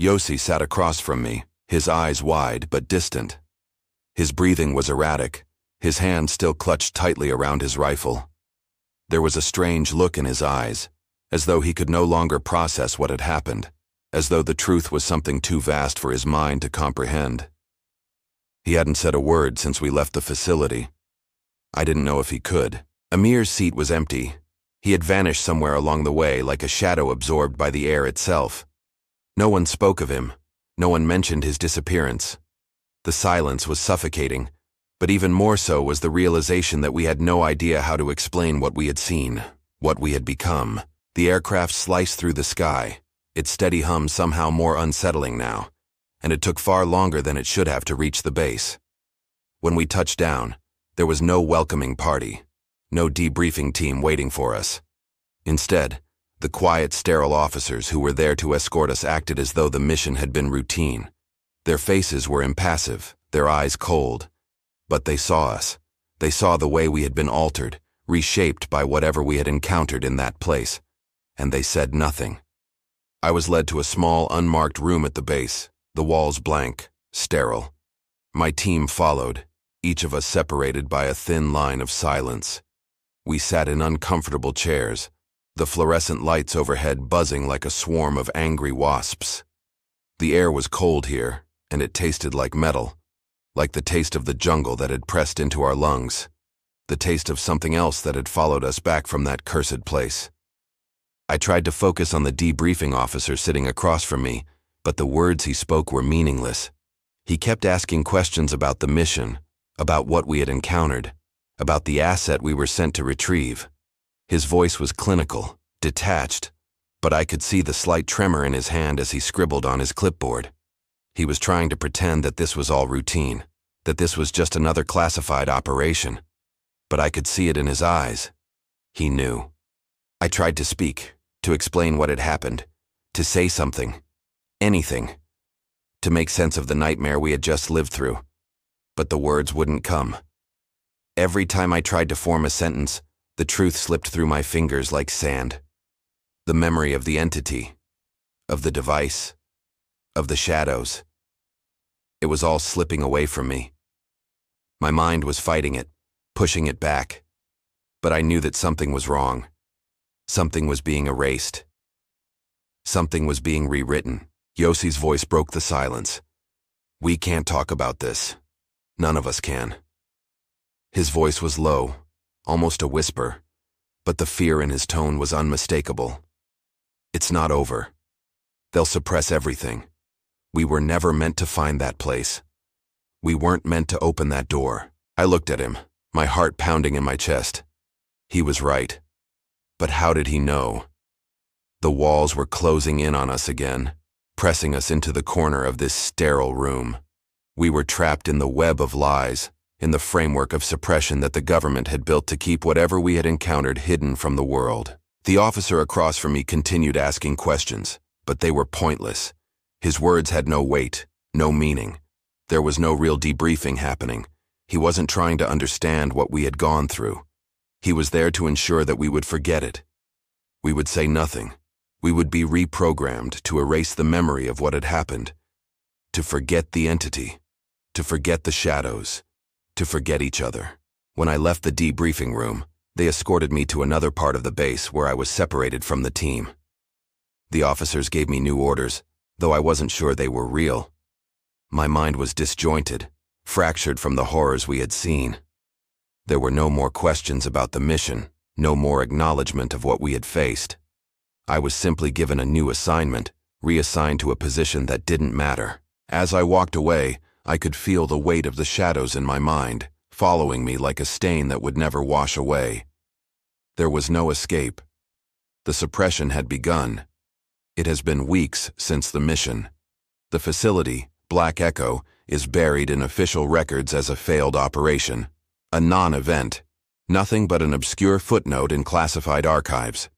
Yossi sat across from me, his eyes wide but distant. His breathing was erratic, his hand still clutched tightly around his rifle. There was a strange look in his eyes, as though he could no longer process what had happened, as though the truth was something too vast for his mind to comprehend. He hadn't said a word since we left the facility. I didn't know if he could. Amir's seat was empty. He had vanished somewhere along the way like a shadow absorbed by the air itself. No one spoke of him. No one mentioned his disappearance. The silence was suffocating, but even more so was the realization that we had no idea how to explain what we had seen, what we had become. The aircraft sliced through the sky, its steady hum somehow more unsettling now, and it took far longer than it should have to reach the base. When we touched down, there was no welcoming party, no debriefing team waiting for us. Instead, the quiet, sterile officers who were there to escort us acted as though the mission had been routine. Their faces were impassive, their eyes cold. But they saw us. They saw the way we had been altered, reshaped by whatever we had encountered in that place. And they said nothing. I was led to a small, unmarked room at the base, the walls blank, sterile. My team followed, each of us separated by a thin line of silence. We sat in uncomfortable chairs, the fluorescent lights overhead buzzing like a swarm of angry wasps. The air was cold here, and it tasted like metal, like the taste of the jungle that had pressed into our lungs, the taste of something else that had followed us back from that cursed place. I tried to focus on the debriefing officer sitting across from me, but the words he spoke were meaningless. He kept asking questions about the mission, about what we had encountered, about the asset we were sent to retrieve. His voice was clinical, detached, but I could see the slight tremor in his hand as he scribbled on his clipboard. He was trying to pretend that this was all routine, that this was just another classified operation. But I could see it in his eyes. He knew. I tried to speak, to explain what had happened, to say something, anything, to make sense of the nightmare we had just lived through. But the words wouldn't come. Every time I tried to form a sentence, the truth slipped through my fingers like sand. The memory of the entity, of the device, of the shadows. It was all slipping away from me. My mind was fighting it, pushing it back. But I knew that something was wrong. Something was being erased. Something was being rewritten. Yossi's voice broke the silence. We can't talk about this. None of us can. His voice was low, almost a whisper, but the fear in his tone was unmistakable. It's not over. They'll suppress everything. We were never meant to find that place. We weren't meant to open that door. I looked at him, my heart pounding in my chest. He was right. But how did he know? The walls were closing in on us again, pressing us into the corner of this sterile room. We were trapped in the web of lies, in the framework of suppression that the government had built to keep whatever we had encountered hidden from the world. The officer across from me continued asking questions, but they were pointless. His words had no weight, no meaning. There was no real debriefing happening. He wasn't trying to understand what we had gone through. He was there to ensure that we would forget it. We would say nothing. We would be reprogrammed to erase the memory of what had happened, to forget the entity, to forget the shadows, to forget each other. When I left the debriefing room, they escorted me to another part of the base where I was separated from the team. The officers gave me new orders, though I wasn't sure they were real. My mind was disjointed, fractured from the horrors we had seen. There were no more questions about the mission, no more acknowledgement of what we had faced. I was simply given a new assignment, reassigned to a position that didn't matter. As I walked away, I could feel the weight of the shadows in my mind, following me like a stain that would never wash away. There was no escape. The suppression had begun. It has been weeks since the mission. The facility, Black Echo, is buried in official records as a failed operation, a non-event, nothing but an obscure footnote in classified archives.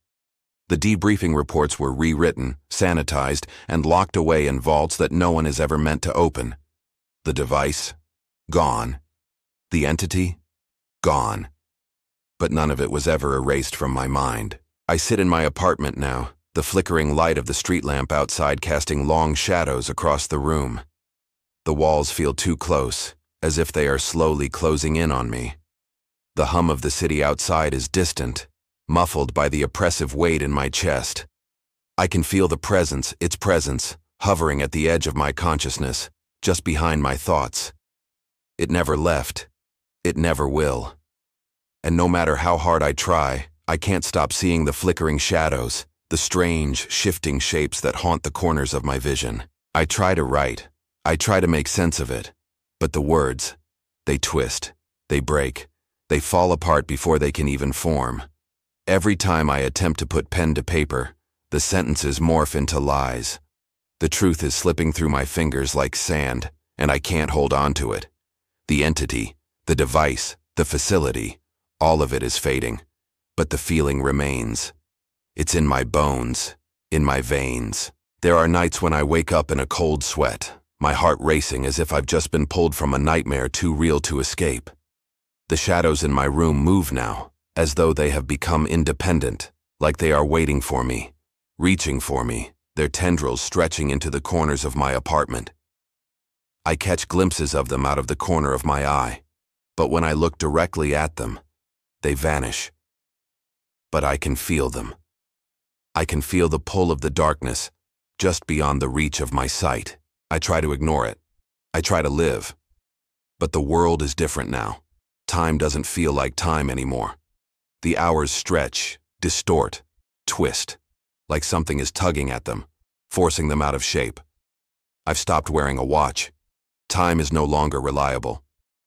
The debriefing reports were rewritten, sanitized, and locked away in vaults that no one is ever meant to open. The device? Gone. The entity? Gone. But none of it was ever erased from my mind. I sit in my apartment now, the flickering light of the street lamp outside casting long shadows across the room. The walls feel too close, as if they are slowly closing in on me. The hum of the city outside is distant, muffled by the oppressive weight in my chest. I can feel the presence, its presence, hovering at the edge of my consciousness, just behind my thoughts. It never left. It never will. And no matter how hard I try, I can't stop seeing the flickering shadows, the strange, shifting shapes that haunt the corners of my vision. I try to write. I try to make sense of it. But the words, they twist, they break, they fall apart before they can even form. Every time I attempt to put pen to paper, the sentences morph into lies. The truth is slipping through my fingers like sand, and I can't hold on to it. The entity, the device, the facility, all of it is fading, but the feeling remains. It's in my bones, in my veins. There are nights when I wake up in a cold sweat, my heart racing as if I've just been pulled from a nightmare too real to escape. The shadows in my room move now, as though they have become independent, like they are waiting for me, reaching for me, their tendrils stretching into the corners of my apartment. I catch glimpses of them out of the corner of my eye, but when I look directly at them, they vanish. But I can feel them. I can feel the pull of the darkness, just beyond the reach of my sight. I try to ignore it. I try to live. But the world is different now. Time doesn't feel like time anymore. The hours stretch, distort, twist, like something is tugging at them, forcing them out of shape. I've stopped wearing a watch. Time is no longer reliable.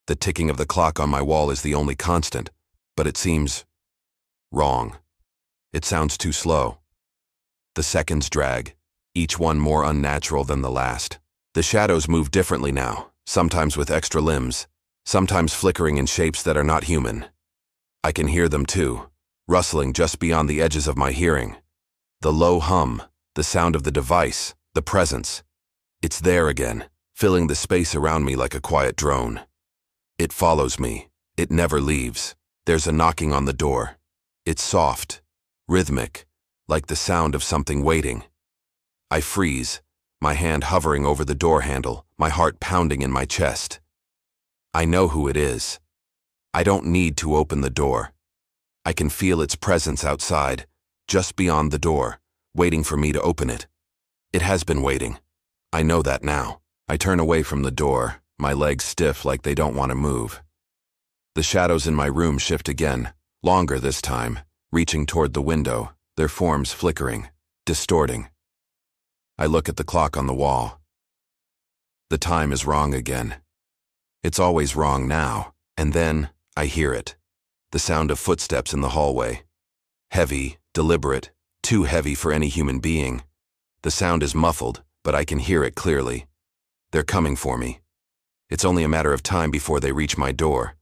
The ticking of the clock on my wall is the only constant, but it seems wrong. It sounds too slow. The seconds drag, each one more unnatural than the last. The shadows move differently now, sometimes with extra limbs, sometimes flickering in shapes that are not human. I can hear them too, rustling just beyond the edges of my hearing. The low hum, the sound of the device, the presence. It's there again, filling the space around me like a quiet drone. It follows me. It never leaves. There's a knocking on the door. It's soft, rhythmic, like the sound of something waiting. I freeze, my hand hovering over the door handle, my heart pounding in my chest. I know who it is. I don't need to open the door. I can feel its presence outside, just beyond the door, waiting for me to open it. It has been waiting. I know that now. I turn away from the door, my legs stiff like they don't want to move. The shadows in my room shift again, longer this time, reaching toward the window, their forms flickering, distorting. I look at the clock on the wall. The time is wrong again. It's always wrong now, and then I hear it. The sound of footsteps in the hallway. Heavy, deliberate, too heavy for any human being. The sound is muffled, but I can hear it clearly. They're coming for me. It's only a matter of time before they reach my door.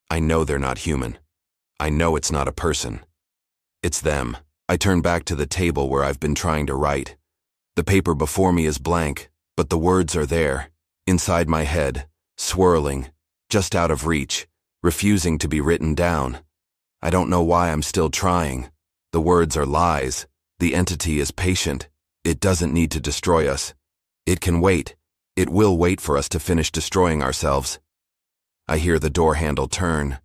I know they're not human. I know it's not a person. It's them. I turn back to the table where I've been trying to write. The paper before me is blank, but the words are there, inside my head, swirling, just out of reach, refusing to be written down. I don't know why I'm still trying. The words are lies. The entity is patient. It doesn't need to destroy us. It can wait. It will wait for us to finish destroying ourselves. I hear the door handle turn,